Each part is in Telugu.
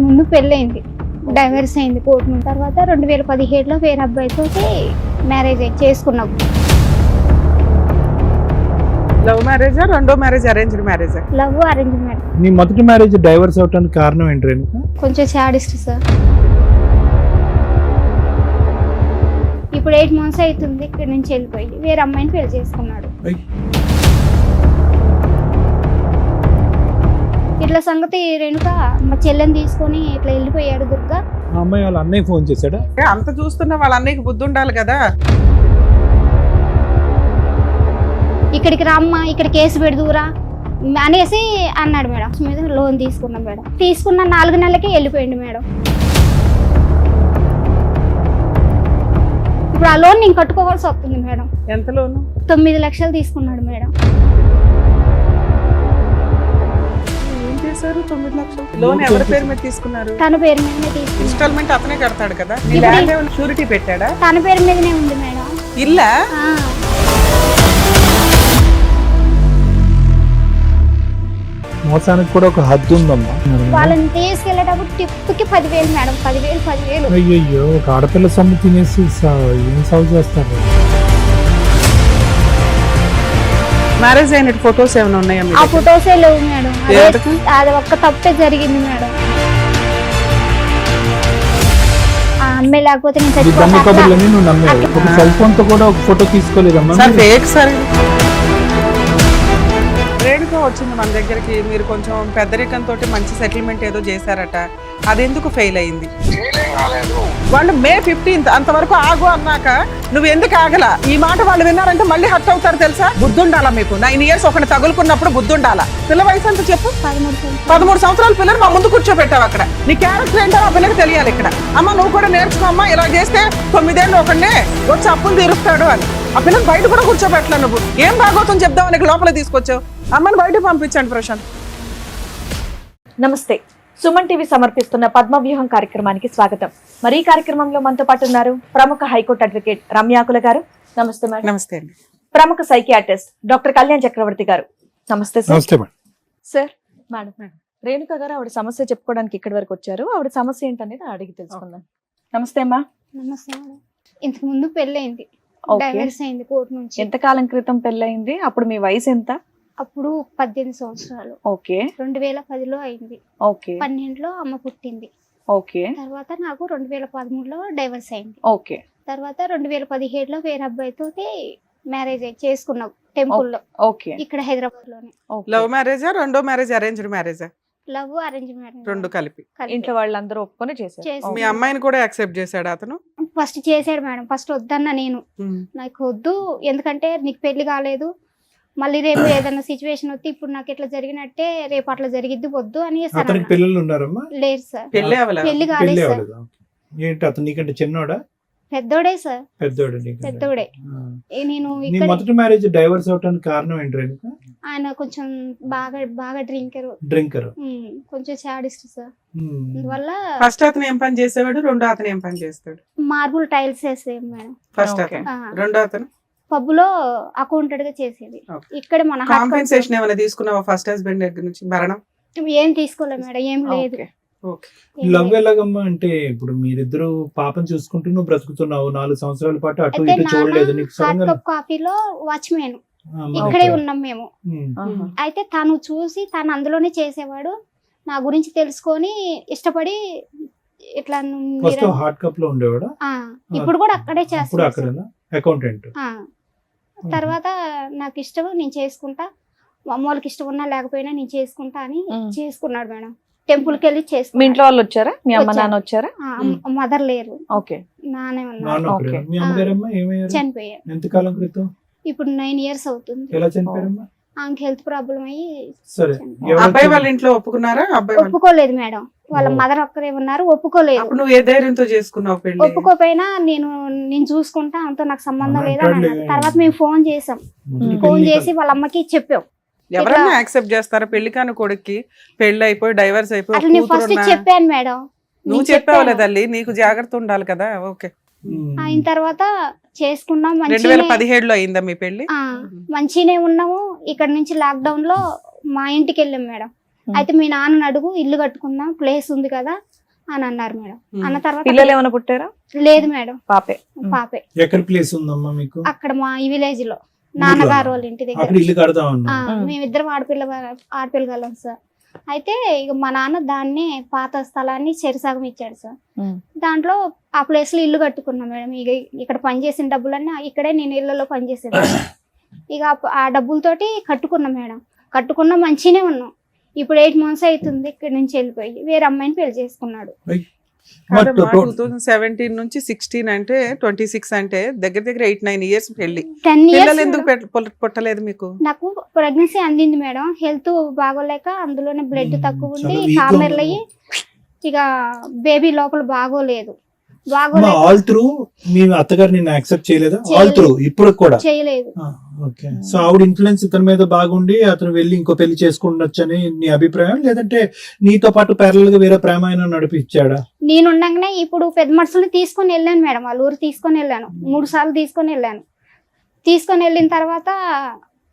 ముందు పెళ్ళైంది, డైవర్స్ అయింది కోర్టు నుంచి. తర్వాత 2017లో వేరే అబ్బాయితో మ్యారేజ్ చేసుకున్నాం. లవ్ మ్యారేజా, రెండో మ్యారేజ్ అరేంజ్డ్ మ్యారేజా? Love arrange marriage. నీ మొదటి మ్యారేజ్ డైవర్స్ అవడానికి కారణం ఏంటి రేణుక? కొంచెం సాడిస్ట్ సార్. ఇప్పుడు 8 months అవుతుంది ఇక్కడ నుంచి వెళ్ళిపోయి వేరే అమ్మాయిని పెళ్లి చేసుకున్నాడు. ఇట్లా సంగతి రేణుక మా చెల్లెని తీసుకొని ఇట్లా వెళ్ళిపోయాడు దుర్గా. ఆ అమ్మాయి వాళ్ళ అన్నయ్య ఫోన్ చేశాడా? అంత చూస్తున్నా వాళ్ళ అన్నయ్యకి బుద్ధి ఉండాలి కదా. ఇక్కడికి రమ్మా, ఇక్కడ కేసు పెడుదురా అనేసి అన్నాడు మేడం. మీద లోన్ తీసుకున్నాం మేడం. తీసుకున్న 4 నెలలకి వెళ్ళిపోయింది మేడం. ఇప్పుడు ఆ లోన్ నేను కట్టుకోవాల్సి వస్తుంది మేడం. ఎంత లోను? 9 లక్షలు తీసుకున్నాడు మేడం. ఏం చేశారు? 9 లక్షలు లోన్ ఎవరి పేరు మీద తీసుకున్నారు? తన పేరు మీదనే తీసుకున్నాడు. ఇన్స్టాల్మెంట్ అతనే కడతాడు కదా. షూరిటీ పెట్టాడా? తన పేరు మీదనే ఉంది మేడం. ఇల్లా? మోసానికి కూడా ఒక హద్దు ఉందమ్మా. వాళ్ళని తీసుకెళ్లేటప్పుడు టిప్కి 10,000 మేడం. 10,000. అయ్యో, ఒక ఆడపిల్ల సొమ్ము తినేసి ఏం సాగు చేస్తారు? మ్యారేజ్ అయిన ఫొటోస్ ఏమైనా ఉన్నాయా? ఆ ఫొటోసే లేవు మేడం. అది ఒక్క తప్పే జరిగింది మేడం. ఆ అమ్మాయి లేకపోతే నేను దమ్ము కబుర్లని నువ్వు నమ్మావు. ఒక సెల్ ఫోన్ తో కూడా ఒక ఫోటో తీసుకోలేదమ్మా. రేణుక వచ్చింది మన దగ్గరికి. మీరు కొంచెం పెద్దరికంతో మంచి సెటిల్మెంట్ ఏదో చేశారట, అది ఎందుకు ఫెయిల్ అయింది? వాళ్ళు May 15th అంతవరకు ఆగు అన్నాక నువ్వు ఎందుకు ఆగలా? ఈ మాట వాళ్ళు విన్నారంటే మళ్ళీ హర్ట్ అవుతారు తెలుసా? బుద్ధుండాలా మీకు? 9 years ఒకటి తగులుకున్నప్పుడు బుద్ధుండాలా? పిల్ల వయసు ఎంత చెప్పు? 13 సంవత్సరాల పిల్లలు మా ముందు కూర్చోబెట్టావు. అక్కడ నీ క్యారెక్టర్ ఏంటో ఆ పిల్లకి తెలియాలి. ఇక్కడ అమ్మ నువ్వు కూడా నేర్చుకోమ్మా, ఇలా చేస్తే 9 ఏళ్ళు ఒకడినే వచ్చి అప్పులు తీరుస్తాడు అని. ఆ పిల్లలు బయట కూడా కూర్చోబెట్టలే. నువ్వు ఏం భాగవతం చెప్దామని ఇక్కడ లోపల తీసుకొచ్చావు. అమ్మని బయటకు పంపించండి ప్రశాంత్. నమస్తే. సుమన్ టీవీ సమర్పిస్తున్న పద్మవ్యూహం కార్యక్రమానికి స్వాగతం. మరి ఈ కార్యక్రమంలో మనతో పాటు ఉన్నారు ప్రముఖ హైకోర్టు అడ్వకేట్ రమ్యాకుల గారు. నమస్తే మేడం. నమస్తే అండి. ప్రముఖ సైకియాట్రిస్ట్ డాక్టర్ కళ్యాణ్ చక్రవర్తి గారు. నమస్తే సార్. నమస్తే మేడం. సార్, మేడం రేణుక గారు ఆవిడ సమస్య చెప్పుకోవడానికి ఇక్కడి వరకు వచ్చారు. ఆవిడ సమస్య ఏంటనేది అడిగి తెలుసుకుందాం. నమస్తే అమ్మా. నమస్తే మేడం. ఇంతకు ముందు పెళ్ళైంది, డైవర్స్ అయింది కోర్టు నుంచి. ఎంత కాలం క్రితం పెళ్ళయింది? అప్పుడు మీ వయసు ఎంత? అప్పుడు 18 సంవత్సరాలు. ఓకే. 2010లో అయింది. ఓకే. 12లో అమ్మ పుట్టింది. ఓకే. తర్వాత నాకు 2013లో డైవర్స్ అయింది. ఓకే. తర్వాత 2017లో వేరే అబ్బాయితో మ్యారేజ్ చేసుకున్నాం టెంపుల్లో. ఓకే. ఇక్కడ హైదరాబాద్ లోనే. లవ్ మ్యారేజా, రెండో మ్యారేజ్ అరేంజ్డ్ మ్యారేజా? Love arrange marriage. రెండు కలిపి. ఇంట్లో వాళ్ళందరూ ఒప్పుకొని చేశారు. మీ అమ్మాయిని కూడా యాక్సెప్ట్ చేశాడు అతను? ఫస్ట్ చేశాడు మేడం. ఫస్ట్ వద్దన్నా నేను, నాకు వద్దు, ఎందుకంటే నీకు పెళ్లి కాలేదు, మళ్ళీ రేపు ఏదైనా సిచ్యువేషన్ వస్తే ఇప్పుడు నాకు ఇట్లా జరిగినట్టే రేపు అట్లా జరిగిద్ది, వద్దు అని. పిల్లలు ఉన్నారమ్మా? లేదు సార్, పెళ్లి కాలేదు సార్. ఏంటి అతను నీకంటే చిన్నోడా? పెద్దోడే సార్. పెద్దోడే. నేను మొదటి మ్యారేజ్ డైవర్స్ అవడానికి కారణం ఏంటి రేణుక? ఆయన కొంచెం బాగా డ్రింకర్, కొంచెం సాడిస్ట్ సార్. అందువల్ల ఫస్ట్ అతను ఏం పని చేసేవాడు, రెండో అతను ఏం పని చేస్తాడు? మార్బుల్ టైల్స్ వేసేది మేడం ఫస్ట్ అతను. రెండో అతను పబ్ లో అకౌంటెంట్ గా చేసేది. ఇక్కడ మన కాంపెన్సేషన్ ఏమైనా తీసుకున్నావా ఫస్ట్ హస్బెండ్ దగ్గర నుంచి? భరణం ఏం తీసుకోలేదు మేడం, ఏం లేదు. లవ్ ఎలాగమ్మా అంటే ఇప్పుడు మీరిద్దరు పాపం చూసుకుంటూ నువ్వు బ్రతుకుతున్నావు 4 సంవత్సరాల పాటు, అటు ఇటు చూడలేదు నీకు? కాఫీలో వాచ్మెన్ ఇక్కడే ఉన్నాం మేము. అయితే తను చూసి తను అందులోనే చేసేవాడు. నా గురించి తెలుసుకొని ఇష్టపడి ఇట్లా హాట్ కప్ లో ఉండేవాడు. ఇప్పుడు కూడా అక్కడే చేస్తాడు, అకౌంటెంట్. తర్వాత నాకు ఇష్టం, నేను చేసుకుంటా, అమ్మోళ్ళకి ఇష్టం ఉన్నా లేకపోయినా నేను చేసుకుంటా అని చేసుకున్నాడు మేడం. టెంపుల్ కి వెళ్ళి చేసుకున్నాడు. మీ ఇంట్లో వాళ్ళు వచ్చారా? మీ అమ్మ నాన్న వచ్చారా? మదర్ లేరు. ఓకే. నానే చనిపోయారు. ఎంతకాలం క్రితం? ఇప్పుడు 9 years అవుతుంది. ఎలా చనిపోయారమ్మా? ఆమెకి హెల్త్ ప్రాబ్లం అయ్యి. అబ్బాయి వాళ్ళ ఇంట్లో ఒప్పుకున్నారా? ఒప్పుకోలేదు మేడం. వాళ్ళ మదర్ ఒక్కరే ఉన్నారు, ఒప్పుకోలేదు. నువ్వు ఏ ధైర్యంతో చేసుకున్నావు పెళ్లి? ఒప్పుకోపోయినా నేను చూసుకుంటా, అంతా నాకు సంబంధం లేదా అన్నారు. తర్వాత మేము ఫోన్ చేసాం, ఫోన్ చేసి వాళ్ళ అమ్మకి చెప్పాం. ఎవరైనా యాక్సెప్ట్ చేస్తారా? పెళ్లి కాని కొడుక్కి పెళ్లి అయిపోయి డైవర్స్ అయిపోయి ఫస్ట్ చెప్పాను మేడం. నువ్వు చెప్పావులే తల్లి, నీకు జాగ్రత్త ఉండాలి కదా. ఓకే. అయిన తర్వాత చేసుకున్నాం. 2017లో అయిందా మీ పెళ్లి? మంచిగానే ఉన్నాము. ఇక్కడ నుంచి లాక్డౌన్ లో మా ఇంటికి వెళ్ళాం మేడం. అయితే మీ నాన్న అడుగు, ఇల్లు కట్టుకుందాం, ప్లేస్ ఉంది కదా, అని అన్నారు మేడం. ఉమ్. అన్న తర్వాత పిల్లలు ఏమైనా పుట్టారా? లేదు మేడం, పాపే. పాపే. ఎక్కడ ప్లేస్ ఉందమ్మా మీకు? అక్కడ మా ఈ విలేజ్ లో నాన్నగారు వాళ్ళ ఇంటి దగ్గర. అక్కడ ఇల్లు కడతా ఉన్నా. మేమిద్దరం ఆడపిల్లగాలం సార్. అయితే ఇక మా నాన్న దాన్ని పాత స్థలాన్ని చెరిసగం ఇచ్చాడు సార్. దాంట్లో ఆ ప్లేస్ లో ఇల్లు కట్టుకున్నాం మేడం. ఇక ఇక్కడ పనిచేసిన డబ్బులన్నీ ఇక్కడే నేను ఇళ్లలో పనిచేసేది. ఇక ఆ డబ్బులతోటి కట్టుకున్నాం మేడం. కట్టుకున్నా మంచిగానే ఉన్నాం. ఇప్పుడు 8 months అవుతుంది ఇక్కడ నుంచి వెళ్ళిపోయి వేరే అమ్మాయిని పెళ్లి చేసుకున్నాడు. 2017 నుంచి 16 అంటే 26 అంటే దగ్గర దగ్గర 8-9 years పెళ్లి. 10 years పిల్లలు ఎందుకు పుట్టలేదు మీకు? నాకు ప్రెగ్నెన్సీ అందింది మేడం. హెల్త్ బాగోలేక అందులోనే బ్లడ్ తక్కువ ఉండి చాలా weak కామెర్లు అయ్యి ఇక బేబీ లోపల బాగోలేదు. ఆల్ త్రూ మీ అత్తగారు నిన్ను యాక్సెప్ట్ చేయలేదా? ఆల్ త్రూ ఇప్పుడు కూడా చేయలేదు. ఓకే. సో ఆవిడ ఇన్ఫ్లుయెన్స్ ఇతని మీద బాగుండి అతను వెళ్ళి ఇంకో పెళ్లి చేసుకుండొచ్చు అని నీ అభిప్రాయం, లేదంటే నీతో పాటు ప్యారల్ గా వేరే ప్రేమ అయినా నడిపించాడా? నేను ఉండగానే ఇప్పుడు పెద్ద మనుషుల్ని తీసుకొని వెళ్ళాను మేడం. వాళ్ళ ఊరు తీసుకొని వెళ్ళాను. 3 సార్లు తీసుకొని వెళ్ళాను. తీసుకొని వెళ్ళిన తర్వాత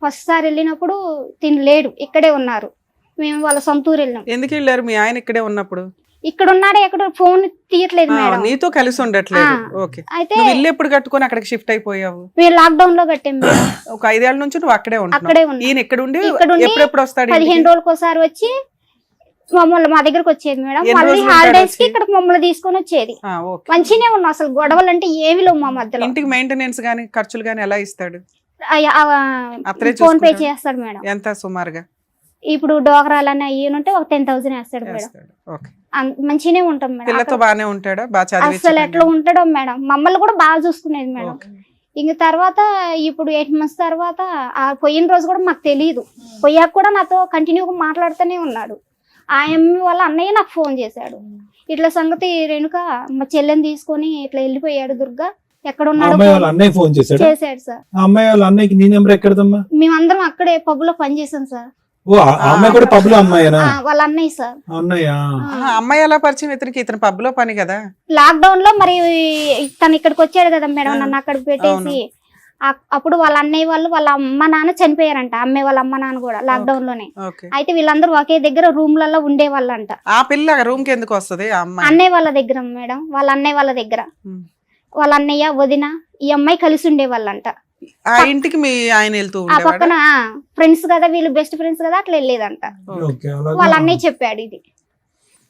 ఫస్ట్ సారి వెళ్ళినప్పుడు తిని లేడు, ఇక్కడే ఉన్నారు. మేము వాళ్ళ సొంత ఊరు వెళ్ళాం. ఎందుకు వెళ్ళారు? మీ ఆయన ఇక్కడే ఉన్నప్పుడు ఇక్కడ ఉన్నాడే, ఎక్కడ ఫోన్ తీయట్లేదు మేడం. నీతో కలిసి ఉండట్లేదు. ఓకే. అయితే నువ్వు ఇల్లు ఎప్పుడు కట్టుకొని అక్కడికి షిఫ్ట్ అయిపోయావు? మేము లాక్డౌన్ లో కట్టాం మేడం. ఒక 5 ఏళ్ల నుంచి నువ్వు అక్కడే అక్కడే ఉంటున్నావు. ఉన్నా. ఈయన ఇక్కడ ఉండి ఇక్కడ ఉండి ఎప్పుడెప్పుడు వస్తాడు? 15 రోజులకు ఒకసారి వచ్చి మమ్మల్ని మా దగ్గరకు వచ్చేది మేడం. ఎన్ని మళ్ళీ రోజులు హాలిడేస్ కి ఉంటాడు ఇక్కడ మమ్మల్ని తీసుకొని వచ్చేది. ఓకే. మంచిగానే ఉన్నాం. అసలు గొడవలు అంటే ఏమి లేవు మా మధ్యలో. ఇంటికి మెయింటెనెన్స్ గానీ ఖర్చులు గానీ ఎలా ఇస్తాడు? అత్తరే ఫోన్ పే చూసుకుంటాడా? చేస్తాడు మేడం. ఎంత సుమారుగా ఇప్పుడు డోకరాలన్నీ అయ్యి ఒక 10,000 వేస్తాడు మేడం. వేస్తాడు? ఓకే. మంచిగానే ఉంటాం మేడం. పిల్లతో అక్కడ బానే ఉంటాడా? బాగా అసలు ఎట్లా చదివి ఉంటాడో మేడం. మమ్మల్ని కూడా బాగా చూసుకునేది మేడం. ఇంక తర్వాత ఇప్పుడు 8 months తర్వాత ఆ పోయిన రోజు కూడా మాకు తెలియదు. పోయాక కూడా నాతో కంటిన్యూగా మాట్లాడుతూనే ఉన్నాడు. ఆ అమ్మాయి వాళ్ళ అన్నయ్య నాకు ఫోన్ చేశాడు. ఇట్లా సంగతి రేణుక మా చెల్లెని తీసుకొని ఇట్లా వెళ్ళిపోయాడు దుర్గా, ఎక్కడ ఉన్నాడు అమ్మాయి వాళ్ళ అన్నయ్య ఫోన్ చేశాడు. చేశాడు సార్. ఆ అమ్మాయి వాళ్ళ అన్నయ్యకి నీ నెంబర్ ఎక్కడదమ్మా? మేమందరం అక్కడే పబ్ లో పనిచేసాం సార్. ఓ ఆ అమ్మాయి కూడా పబ్ లో అమ్మాయినా? వాళ్ళ అన్నయ్య సార్. అన్నయ్య. అమ్మాయి ఎలా పరిచయం? ఇతను పబ్ లో పని కదా. లాక్డౌన్ లో మరి తను ఇక్కడికి వచ్చాడు కదా మేడం, నన్ను అక్కడికి పెట్టేసి. అప్పుడు వాళ్ళ అన్నయ్య వాళ్ళు వాళ్ళ అమ్మ నాన్న చనిపోయారంట. అమ్మాయి వాళ్ళ అమ్మ నాన్న కూడా లాక్డౌన్ లోనే. అయితే వీళ్ళందరూ ఒకే దగ్గర రూమ్లలో ఉండేవాళ్ళంట. ఆ పిల్ల రూమ్ కి ఎందుకు వస్తుంది? అన్నయ్య వాళ్ళ దగ్గర మేడం. వాళ్ళ అన్నయ్య వాళ్ళ దగ్గర వాళ్ళ అన్నయ్య వదిన ఈ అమ్మాయి కలిసి ఉండేవాళ్ళంట. ఆ ఇంటికి మీ ఆయన వెళ్తూ ఆ పక్కన ఫ్రెండ్స్ కదా వీళ్ళు, బెస్ట్ ఫ్రెండ్స్ కదా, అట్లా వెళ్ళేదంట. వాళ్ళ అన్నయ్య చెప్పాడు ఇది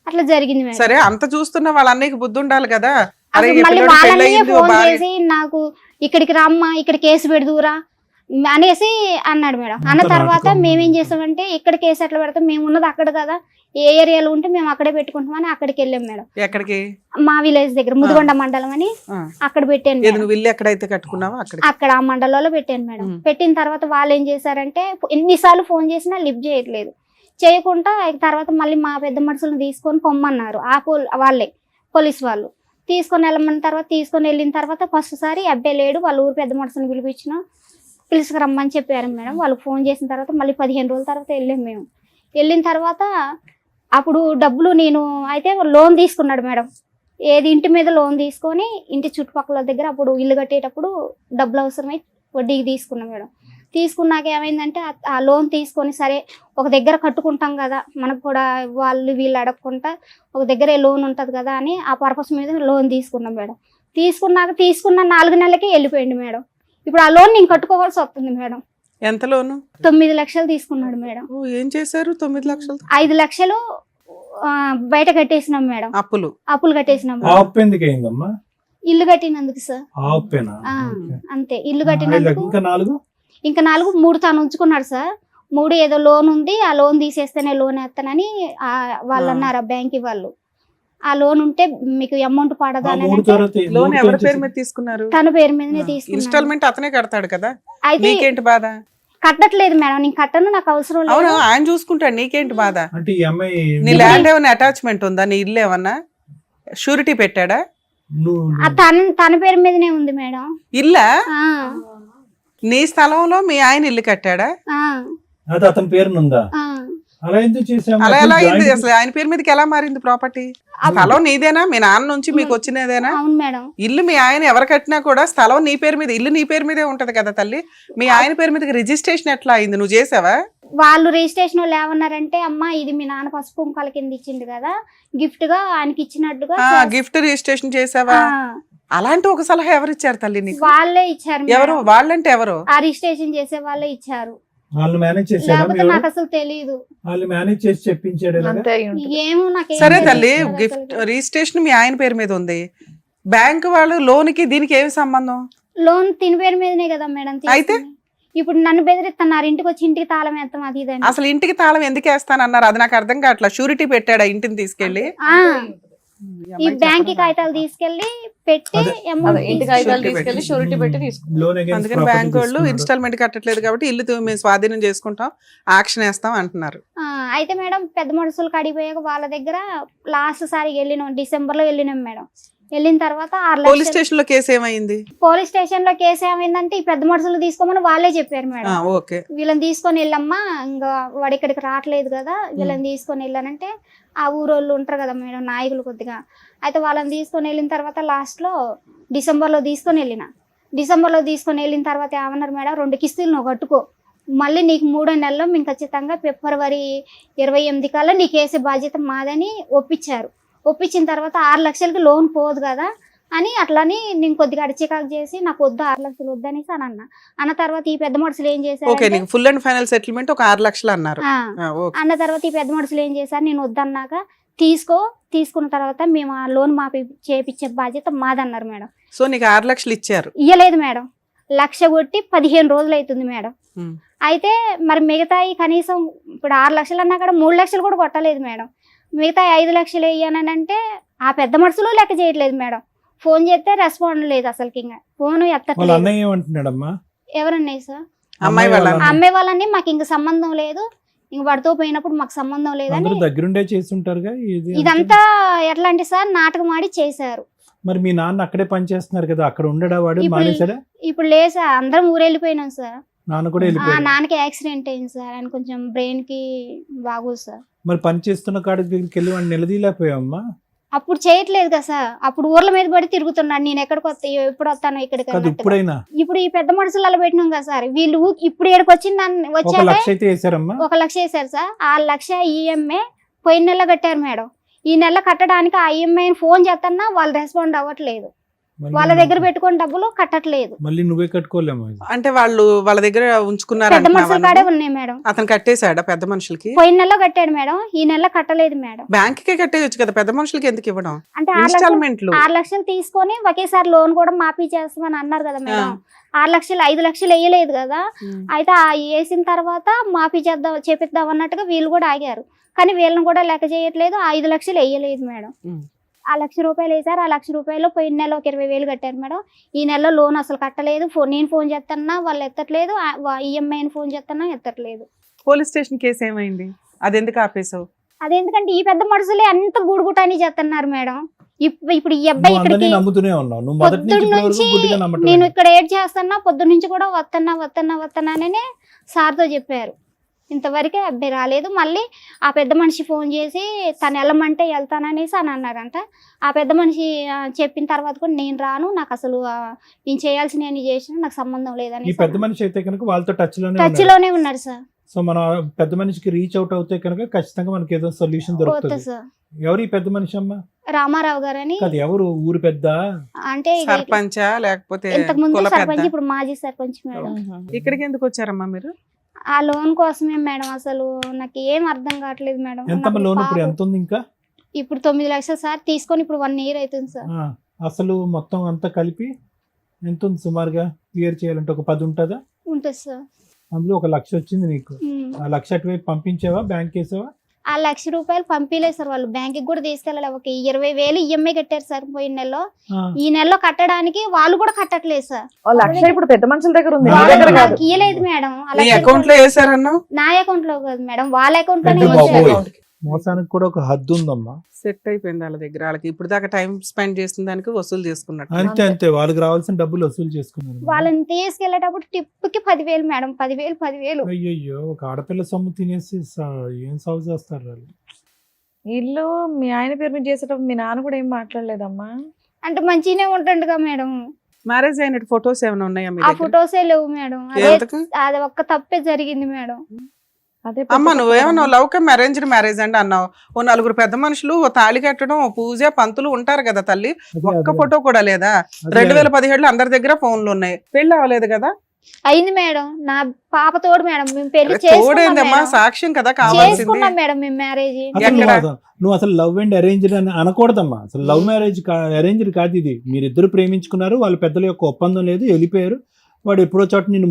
అట్లా జరిగింది మేడం. సరే, అంత చూస్తున్నా వాళ్ళ అన్నయ్యకి బుద్ధి ఉండాలి కదా. మళ్ళీ వాళ్ళ అన్నయ్య ఫోన్ చేసి నాకు ఇక్కడికి రామ్మా, ఇక్కడ కేసు పెడదురా అనేసి అన్నాడు మేడం. అన్న తర్వాత మేమేం చేస్తామంటే ఇక్కడ కేసు ఎట్లా పెడతాం, మేము ఉన్నది అక్కడ కదా, ఏ ఏరియాలో ఉంటే మేము అక్కడే పెట్టుకుంటామని అక్కడికి వెళ్ళాం మేడం. ఎక్కడికి? మా విలేజ్ దగ్గర ముదిగొండ మండలం అని అక్కడ పెట్టాను. నువ్వు ఇల్లు ఎక్కడైతే కట్టుకున్నావో అక్కడ ఆ మండలంలో పెట్టాను మేడం. పెట్టిన తర్వాత వాళ్ళు ఏం చేశారంటే ఎన్నిసార్లు ఫోన్ చేసినా లిఫ్ట్ చేయట్లేదు. చేయకుండా తర్వాత మళ్ళీ మా పెద్ద మనుషులను తీసుకొని పొమ్మన్నారు. వాళ్ళే పోలీస్ వాళ్ళు తీసుకొని వెళ్ళమన్న తర్వాత తీసుకొని వెళ్ళిన తర్వాత ఫస్ట్ సారి అబ్బాయి లేడు, వాళ్ళ ఊరు పెద్ద మనుషులను పిలుచుకు రమ్మని చెప్పారు మేడం. వాళ్ళు ఫోన్ చేసిన తర్వాత మళ్ళీ 15 రోజుల తర్వాత వెళ్ళాం మేము. వెళ్ళిన తర్వాత అప్పుడు డబ్బులు నేను అయితే లోన్ తీసుకున్నాడు మేడం. ఏది ఇంటి మీద లోన్ తీసుకొని ఇంటి చుట్టుపక్కల దగ్గర అప్పుడు ఇల్లు కట్టేటప్పుడు డబ్బులు అవసరమై వడ్డీకి తీసుకున్నాం మేడం. తీసుకున్నాక ఏమైందంటే ఆ లోన్ తీసుకొని సరే ఒక దగ్గర కట్టుకుంటాం కదా, మనకు కూడా వాళ్ళు వీళ్ళు అడగకుండా ఒక దగ్గరే లోన్ ఉంటుంది కదా అని ఆ పర్పస్ మీద లోన్ తీసుకున్నాం మేడం. తీసుకున్న 4 నెలలకే వెళ్ళిపోయింది మేడం. ఇప్పుడు ఆ లోన్ నేను కట్టుకోవాల్సి వస్తుంది మేడం. ఎంత లోను? 9 లక్షలు తీసుకున్నాడు మేడం. ఏం చేశారు 9 లక్షలు? 5 లక్షలు బయట కట్టేసినాం మేడం. అప్పులు కట్టేసినాం. ఇల్లు కట్టినందుకు సార్. అంతే, ఇల్లు కట్టినందుకు. ఇంకా 3 తాను ఉంచుకున్నాడు సార్. 3 ఏదో లోన్ ఉంది, ఆ లోన్ తీసేస్తేనే లోన్ వేస్తానని వాళ్ళు అన్నారు బ్యాంక్ వాళ్ళు. ఆ లోన్ ఉంటే మీకు అమౌంట్ పడదా అని. లోన్ ఎవరి పేరు మీద తీసుకున్నారు? తన పేరు మీదనే తీసుకున్నారు. ఇన్స్టాల్మెంట్ అతనే కడతాడు కదా. అయితే నీకేంటి బాధ? కట్టట్లేదు మేడం, నేను కట్టను, నాకు అవసరం లేదు. అవును, ఆయన చూసుకుంటాడు, నీకేంటి బాధ? నీ ల్యాండ్ ఏమైనా అటాచ్మెంట్ ఉందా? నీ ఇల్లు ఏమన్నా షూరిటీ పెట్టాడా? తన పేరు మీదనే ఉంది మేడం ఇల్లా. నీ స్థలంలో మీ ఆయన ఇల్లు కట్టాడా? అతని పేరునుందా? అలా ఎలా అయింది అసలు? ఆయన పేరు మీదకి ఎలా మారింది ప్రాపర్టీ? స్థలం నీదేనా? మీ నాన్న నుంచి మీకు వచ్చినదేనా? ఇల్లు మీ ఆయన ఎవరు కట్టినా కూడా స్థలం నీ పేరు మీద, ఇల్లు నీ పేరు మీదే ఉంటది కదా తల్లి. మీ ఆయన పేరు మీదకి రిజిస్ట్రేషన్ ఎట్లా అయింది? నువ్వు చేసావా? వాళ్ళు రిజిస్ట్రేషన్ వాళ్ళు ఏమన్నారంటే అమ్మా ఇది మీ నాన్న పసుపు కుంకాల కింద ఇచ్చిండు కదా గిఫ్ట్ గా ఆయనకి ఇచ్చినట్టుగా గిఫ్ట్ రిజిస్ట్రేషన్ చేసావా? అలాంటి ఒక సలహా ఎవరు ఇచ్చారు తల్లి నీకు? వాళ్ళే ఇచ్చారు ఎవరు? మేడం. వాళ్ళంటే ఎవరు? ఆ రిజిస్ట్రేషన్ చేసే వాళ్ళే ఇచ్చారు. వాళ్ళు మేనేజ్ చేశారా? లేకపోతే నాకు అసలు తెలీదు. వాళ్ళు మేనేజ్ చేసి చెప్పించాడు ఇలాగా? అంతే అయి ఉంటుంది. ఏమో నాకు సరే తల్లి, గిఫ్ట్ రిజిస్ట్రేషన్ మీ ఆయన పేరు మీద ఉంది, బ్యాంక్ వాళ్ళు లోన్ కి దీనికి ఏమి సంబంధం? లోన్ తిని పేరు మీదనే కదా మేడం అయితే? తీసుకుంది. ఇప్పుడు నన్ను బెదిరిస్తున్నారు ఇంటికి వచ్చి ఇంటికి తాళం వేస్తాం అది ఇది అని. అసలు ఇంటికి తాళం ఎందుకు వేస్తానన్నారు? అది నాకు అర్థం కావట్లా. షూరిటీ పెట్టాడా ఇంటిని తీసుకెళ్లి? ఆ, ఈ బ్యాంక్ కాగితాలు తీసుకెళ్లి పెట్టి అదే. amount ఇంటి తీసుకు- కాగితాలు Surety తీసుకెళ్లి షూరిటీ పెట్టి తీసుకుంటాం. లోన్ against అందుకని property బ్యాంక్ వాళ్ళు తీసుకున్నాడు. ఇన్స్టాల్మెంట్ కట్టట్లేదు కాబట్టి ఇల్లు మేము స్వాధీనం చేసుకుంటాం, యాక్షన్ వేస్తాం అంటున్నారు. ఆ, అయితే మేడం పెద్ద మనుషులు కడిగిపోయాక వాళ్ళ దగ్గర లాస్ట్ సారి వెళ్ళినాం, డిసెంబర్ లో వెళ్ళినాం మేడం. వెళ్ళిన తర్వాత 6 పోలీస్ లక్షలు స్టేషన్ లో కేసు ఏమైంది? పోలీస్ స్టేషన్ లో కేసు ఏమైందంటే ఈ పెద్ద మనుషులు తీసుకోమని వాళ్ళే చెప్పారు మేడం. ఓకే. వీళ్ళని తీసుకొని వెళ్ళమ్మా ఇంకా వాడు ఇక్కడికి రావట్లేదు కదా వీళ్ళని తీసుకొని వెళ్ళానంటే ఆ ఊరోళ్ళు ఉంటారు కదా మేడం నాయకులు కొద్దిగా, అయితే వాళ్ళని తీసుకొని వెళ్ళిన తర్వాత లాస్ట్ లో డిసెంబర్లో తీసుకొని వెళ్ళిన తర్వాత ఏమన్నారు మేడం 2 కిస్తులు నువ్వు కట్టుకో, మళ్ళీ నీకు 3వ నెలలో మేము ఖచ్చితంగా ఫిబ్రవరి 28 కల్లా నీకు వేసే బాధ్యత మాదని ఒప్పించారు. ఒప్పించిన తర్వాత 6 లక్షలకి లోన్ పోదు కదా అని అట్లని నేను కొద్దిగా అడిచికాకు చేసి నాకు వద్దు 6 లక్షలు వద్దనేసి అని అన్న తర్వాత ఈ పెద్ద మనుషులు ఏం ఓకే, చేశారు నీకు ఫుల్ అండ్ ఫైనల్ సెటిల్మెంట్ ఒక 6 లక్షలు అన్నారు. ఓకే. అన్న తర్వాత ఈ పెద్ద మనుషులు ఏం చేశారు నేను వద్దన్నాక తీసుకున్న తర్వాత మేము ఆ లోన్ మాపి చేపించే బాధ్యత మాదన్నారు మేడం. సో నీకు 6 లక్షలు ఇచ్చారు? ఇయ్యలేదు మేడం, 1,00,000 కొట్టి 15 రోజులు అవుతుంది మేడం. ఉమ్. అయితే మరి మిగతాయి కనీసం ఇప్పుడు 6 లక్షలు అన్నా కూడా 3 లక్షలు కూడా కొట్టలేదు మేడం. మిగతా 5 లక్షలు వేయనంటే అంటే ఆ పెద్ద మనుషులు లెక్క చేయట్లేదు మేడం. ఫోన్ చేస్తే రెస్పాండ్ లేదు అసలుకి, ఇంకా ఫోన్ వాళ్ళ ఎత్తట్లేదు. అన్నయ్య ఏమంటున్నాడమ్మా? ఎవరన్నాయి సార్? అమ్మాయి వాళ్ళ ఆ అమ్మాయి వాళ్ళని మాకు ఇంక సంబంధం లేదు, ఇంక వాడితో పోయినప్పుడు మాకు సంబంధం లేదని అందరూ దగ్గరుండే చేస్తుంటారుగా ఇది అంతా. ఇదంతా ఎట్లా అంటే సార్ నాటకం ఆడి చేశారు. మరి మీ నాన్న అక్కడే పని చేస్తున్నారు కదా, అక్కడ ఉండడా వాడు? ఇప్పుడు- మానేసాడా? ఇప్పుడు లేదు సార్, అందరం ఊరెళ్ళిపోయినాం సార్. నాన్న కూడా ఆ వెళ్ళిపోయాడు. నాన్నకి యాక్సిడెంట్ అయింది సార్, ఆయన కొంచెం బ్రెయిన్ కి బాగోదు సార్. మరి పని చేస్తున్న కాడి దగ్గరికి వెళ్ళి వాడిని నిలదీలేకపోయావమ్మా? అప్పుడు చేయట్లేదు కదా సార్, అప్పుడు ఊర్ల మీద పడి తిరుగుతున్నాడు, నేను ఎక్కడికి వస్తా ఎప్పుడు వస్తాను ఇక్కడికి కాదు అన్నట్టుగా. ఇప్పుడైనా ఇప్పుడు ఈ పెద్ద మనుషులు అలా పెట్టినాం కదా సార్, వీళ్ళు ఇప్పుడు ఏడుకు వచ్చింది 1 వచ్చాక లక్ష అయితే వేసారమ్మా? 1 లక్ష వేశారు సార్. 6 లక్ష ఈఎంఐ పోయిన నెల కట్టారు మేడం. ఈ నెల కట్టడానికి ఆ ఈఎంఐ ఫోన్ చేస్తున్నా వాళ్ళు రెస్పాండ్ అవ్వట్లేదు, మళ్ళీ వాళ్ళ దగ్గర పెట్టుకుని డబ్బులు కట్టట్లేదు. మళ్ళీ నువ్వే కట్టుకోలేము. అంటే వాళ్ళు వాళ్ళ దగ్గర ఉంచుకున్నారు పెద్ద మనుషుల అంటున్నావా కాడే నువ్వు? ఉన్నాయి మేడం. అతను కట్టేశాడా పెద్ద మనుషులకి? పోయిన నెలలో కట్టాడు మేడం, ఈ నెల కట్టలేదు మేడం. బ్యాంక్ కే కట్టేయచ్చు కదా, పెద్ద మనుషులకి ఎందుకు ఇవ్వడం? అంటే 6 లక్షలు ఇన్స్టాల్మెంట్లు 6 లక్షలు తీసుకొని ఒకేసారి లోన్ కూడా మాఫీ చేస్తామని అన్నారు కదా మేడం. 6 లక్షలు 5 లక్షలు వేయలేదు కదా, అయితే ఆ వేసిన తర్వాత మాఫీ చేపిద్దాం అన్నట్టుగా వీళ్ళు కూడా ఆగారు, కానీ వీళ్ళని కూడా లెక్క చేయట్లేదు. 5 లక్షలు వేయలేదు మేడం. ఆ 1,00,000 రూపాయలు వేసారు. ఆ 1,00,000 రూపాయలు పోయిన నెల ఒక 20,000 కట్టారు మేడం. ఈ నెలలో లోన్ అసలు కట్టలేదు. నేను ఫోన్ చేస్తున్నా వాళ్ళు ఎత్తట్లేదు, ఈఎంఐని ఫోన్ చేస్తున్నా ఎత్తట్లేదు. పోలీస్ స్టేషన్ కేసు ఏమైంది? అది ఎందుకు ఆపేసావు? అదేందుకంటే ఈ పెద్ద మనుషులే అంత గూడుగుటాని చేస్తున్నారు మేడం. ఇప్పుడు ఈ అబ్బాయి నువ్వు అందరినీ ఇక్కడికి నమ్ముతూనే ఉన్నావు, నువ్వు మొదటి నుంచి పొద్దున్న ఇప్పటి వరకు నుంచి గుడ్డిగా నమ్మటం నేను లేదు. ఇక్కడ ఏడ్ చేస్తున్నా, పొద్దున్న నుంచి కూడా వస్తాననే సార్తో చెప్పారు. ఇంతవరకే అబ్బాయి రాలేదు. మళ్ళీ ఆ పెద్ద మనిషి ఫోన్ చేసి తను వెళ్ళమంటే వెళ్తాననేసి అని అన్నారంట. ఆ పెద్ద మనిషి చెప్పిన తర్వాత కూడా నేను రాను, నాకు అసలు నేను చేయాల్సిన నేను చేసిన నాకు సంబంధం ఈ లేదని పెద్ద మనిషి అయితే కనుక వాళ్ళతో టచ్ టచ్ లోనే లోనే ఉన్నారు సార్. సో మన పెద్ద మనిషికి రీచ్ అవుట్ అవుతే కనుక ఖచ్చితంగా మనకి ఏదో సొల్యూషన్ పోతా దొరుకుతుంది. సార్. ఎవరు ఈ పెద్ద మనిషి అమ్మా? రామారావు గారు అని, కాదు ఎవరు ఊరు పెద్ద? అంటే సర్పంచా లేకపోతే ఇంతకు ముందు కుల సర్పంచ్, పెద్ద? ఇప్పుడు మాజీ సర్పంచ్ మేడం. ఇక్కడికి ఎందుకు వచ్చారమ్మా మీరు? ఆ లోన్ కోసమే మేడం. అసలు నాకు ఏం అర్థం కావట్లేదు మేడం. ఎంతమ్మా నాకు లోన్ ఇప్పుడు? పాపం- ఎంత ఉంది ఇంకా? ఇప్పుడు 9 లక్షలు సార్ తీసుకొని ఇప్పుడు 1 ఇయర్ అవుతుంది సార్. అసలు మొత్తం అంతా కలిపి ఎంత ఉంది సుమారుగా? క్లియర్ చేయాలంటే ఒక 10 ఉంటుందా? ఉంటుంది సార్. అందులో 1 లక్ష వచ్చింది నీకు. ఆ 1 లక్ష అటువైపు పంపించావా? బ్యాంక్ వేసావా? ఆ 1,00,000 రూపాయలు పంపిలేదు సార్, వాళ్ళు బ్యాంక్ కూడా తీసుకెళ్ళలేదు. ఒక 20,000 ఈఎంఐ కట్టారు సార్ పోయిన నెలలో. ఈ నెలలో కట్టడానికి వాళ్ళు కూడా కట్టట్లేదు సార్. 1,00,000 ఇప్పుడు పెద్ద మనుషుల దగ్గర ఉంది, వాళ్ళ మీ దగ్గర దగ్గర కాదు. నాకు ఇయ్యలేదు మేడం. నీ అకౌంట్ లో వేసారన్నావు? నా అకౌంట్ లో కాదు మేడం, వాళ్ళ అకౌంట్ లోనే పెద్ద వేశారు. బాబోయ్. మోసానికి కూడా ఒక హద్దు ఉందమ్మా. సెట్ అయిపోయింది వాళ్ళ దగ్గర. వాళ్ళకి ఇప్పుడు దాకా టైం స్పెండ్ చేసిన దానికి వసూలు చేసుకున్నట్టు. అంతే అంతే, వాళ్ళకి రావాల్సిన డబ్బులు వసూలు చేసుకున్నారు. వాళ్ళని తీసుకెళ్లేటప్పుడు టిప్కి 10,000 మేడం. 10,000 అయ్యయ్యో, ఒక ఆడపిల్ల సొమ్ము తినేసి ఏం సాగు చేస్తారు వాళ్ళు. ఇల్లు మీ ఆయన పేరు మీద చేసేటప్పుడు మీ నాన్న కూడా ఏం మాట్లాడలేదమ్మా? అంటే మంచిగానే ఉంటుండగా మేడం. మ్యారేజ్ అయినట్టు ఫొటోస్ ఏమైనా ఉన్నాయా మీ ఆ దగ్గర? ఫొటోసే లేవు మేడం. ఎందుకు? అది ఒక్క తప్పే జరిగింది మేడం. అదే అమ్మ నువ్వేమన్నావు లవ్ కమ్ అరేంజ్డ్ మ్యారేజ్ అండి అన్నావు. ఓ నలుగురు పెద్ద మనుషులు, ఓ తాళి కట్టడం, ఓ పూజ, పంతులు ఉంటారు కదా తల్లి. ఒక్క ఫోటో కూడా లేదా? 2017లో అందరి దగ్గర ఫోన్లు ఉన్నాయి. పెళ్లి అవ్వలేదు కదా? అయింది మేడం. నా పాప తోడు మేడం. మేము పెళ్లి తోడేందమ్మా, సాక్ష్యం కదా కావాల్సింది. చేసుకున్నాం మేడం మేము మ్యారేజ్. నువ్వు అసలు లవ్ అండ్ అరేంజ్డ్ అని అనకూడదమ్మా. అసలు లవ్ మ్యారేజ్ అరేంజ్డ్ కాదు ఇది. మీరిద్దరు ప్రేమించుకున్నారు, వాళ్ళ పెద్దల యొక్క ఒప్పందం లేదు, వెళ్ళిపోయారు. వాడు ఎప్పుడో చోట నిన్ను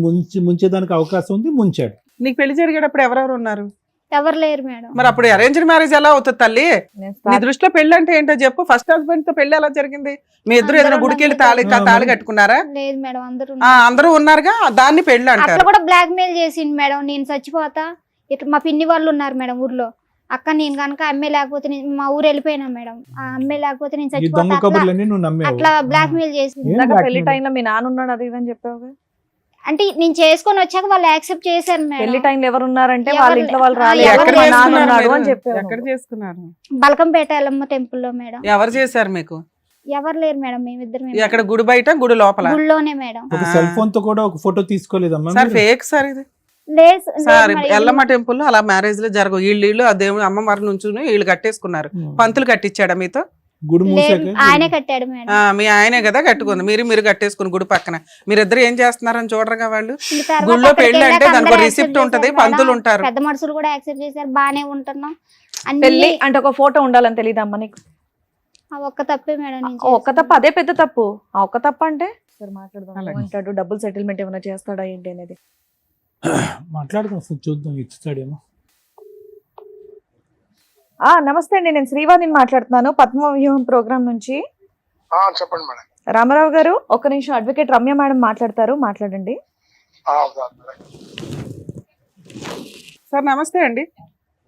ముంచేదానికి అవకాశం ఉంది, ముంచాడు. నీకు పెళ్లి జరిగేటప్పుడు ఎవరెవరు ఉన్నారు? ఎవరు లేరు మేడం. మరి అప్పుడు అరేంజ్డ్ మ్యారేజ్ ఎలా అవుతుంది తల్లి? నీ దృష్టిలో పెళ్లి అంటే ఏంటో చెప్పు. ఫస్ట్ హస్బెండ్ తో పెళ్లి ఎలా జరిగింది? మీ ఇద్దరు ఏదైనా గుడికి వెళ్ళి తాళి కట్టుకున్నారా? లేదు మేడం. అందరూ ఉన్నారుగా, దాన్ని పెళ్లి అంటారు. అట్లా కూడా బ్లాక్ మెయిల్ చేసింది మేడం. నేను చచ్చిపోతా ఇట్లా మా పిన్ని వాళ్ళు ఉన్నారు మేడం ఊర్లో. అక్క నేను కనుక అమ్మాయి లేకపోతే మా ఊరు వెళ్ళిపోయినా మేడం. ఆ అమ్మాయి లేకపోతే నేను చచ్చిపోతా అట్లా బ్లాక్ మెయిల్ చేసింది. పెళ్లి టైంలో మీ నాన్న ఉన్నాడు అది ఇదని చెప్పావు. అంటే నేను చేసుకొని వచ్చాక వాళ్ళు యాక్సెప్ట్ చేశారు మేడం. పెళ్లి టైంలో ఎవరు ఉన్నారంటే వాళ్ళ ఇంట్లో వాళ్ళు రాలేదు అని చెప్పారు. ఎక్కడ చేసుకున్నారు? బలకంపేట ఎల్లమ్మ టెంపుల్ లో మేడం. ఎవరు చేశారు మీకు? ఎవరు లేరు మేడం. మేమిద్దరం. ఎక్కడ? గుడి బయట, గుడి లోపల? గుడిలోనే మేడం. ఒక సెల్ ఫోన్ తో కూడా ఒక ఫోటో తీసుకోలేదమ్మా? సార్ ఫేక్ సార్ ఇది. సార్ ఎల్లమ్మ టెంపుల్ లో అలా మ్యారేజ్ లో జరగవు. వీళ్ళు ఆ దేవుడు అమ్మవారి నుంచి వీళ్ళు కట్టేసుకున్నారు. పంతులు కట్టించాడా మీతో? ఆయనే కట్టాడు మేడం. మీ ఆయనే కదా కట్టుకుంది. మీరు కట్టేసుకుని గుడి పక్కన. మీరిద్దరు ఏం చేస్తున్నారని చూడరుగా వాళ్ళు. గుడిలో పెళ్లి అంటే దానికి రిసిప్ట్ ఉంటది, పంతులు ఉంటారు. పెద్ద మనుషులు కూడా యాక్సెప్ట్ చేశారు. బానే ఉంటున్నాం. పెళ్లి అంటే ఒక ఫోటో ఉండాలని తెలియదమ్మా నీకు? ఒక్క తప్పే మేడం. ఒక్క తప్పు, అదే పెద్ద తప్పు. ఆ ఒక్క తప్పు అంటే సరే మాట్లాడదాం. అంటాడు డబుల్ సెటిల్మెంట్ ఏమైనా చేస్తాడా ఏంటి అనేది మాట్లాడదాం, చూద్దాం ఇస్తాడేమో. నమస్తే అండి, నేను శ్రీవాణిని మాట్లాడుతున్నాను పద్మవ్యూహం ప్రోగ్రామ్ నుంచి. చెప్పండి మేడం. రామారావు గారు ఒక్క నిమిషం, అడ్వకేట్ రమ్య మేడం మాట్లాడతారు, మాట్లాడండి. సార్ నమస్తే అండి.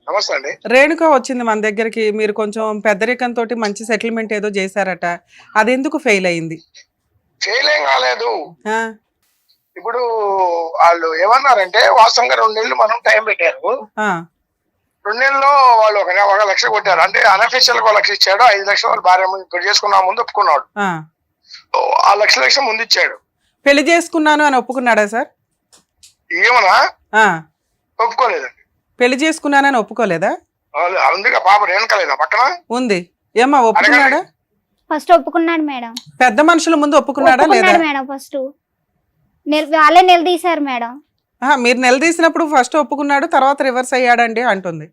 నమస్తే అండి. రేణుక వచ్చింది మన దగ్గరికి. మీరు కొంచెం పెద్దరికంతో మంచి సెటిల్మెంట్ ఏదో చేశారట, అది ఎందుకు ఫెయిల్ అయింది? ఫెయిల్ ఏం కాలేదు. ఇప్పుడు వాళ్ళు ఏమన్నారంటే వాస్తవంగా 2 నెలలు మనం టైం పెట్టారు. 2 నెలల్లో వాళ్ళు 1 లక్ష కొట్టారు. అంటే అన్అఫీషియల్ గా 1 లక్ష ఇచ్చాడు. 5 లక్షలు వాళ్ళ భార్య ఇప్పుడు చేసుకున్నా ముందు ఒప్పుకున్నాడు. ఆ లక్ష ముందు ఇచ్చాడు. పెళ్లి చేసుకున్నాను అని ఒప్పుకున్నాడా సార్? ఏమన్నా ఒప్పుకోలేదండి. పెళ్లి చేసుకున్నానని ఒప్పుకోలేదా? అందుకే పాప రేణుకలేదా పక్కన ఉంది. ఏమ్మా ఒప్పుకున్నాడా? ఫస్ట్ ఒప్పుకున్నాడు మేడం. పెద్ద మనుషుల ముందు ఒప్పుకున్నాడా లేదా మేడం? ఫస్ట్ వాళ్ళే నిలదీశారు మేడం. మీరు నిలదీసినప్పుడు ఫస్ట్ ఒప్పుకున్నాడు, తర్వాత రివర్స్ అయ్యాడండి అంటుంది.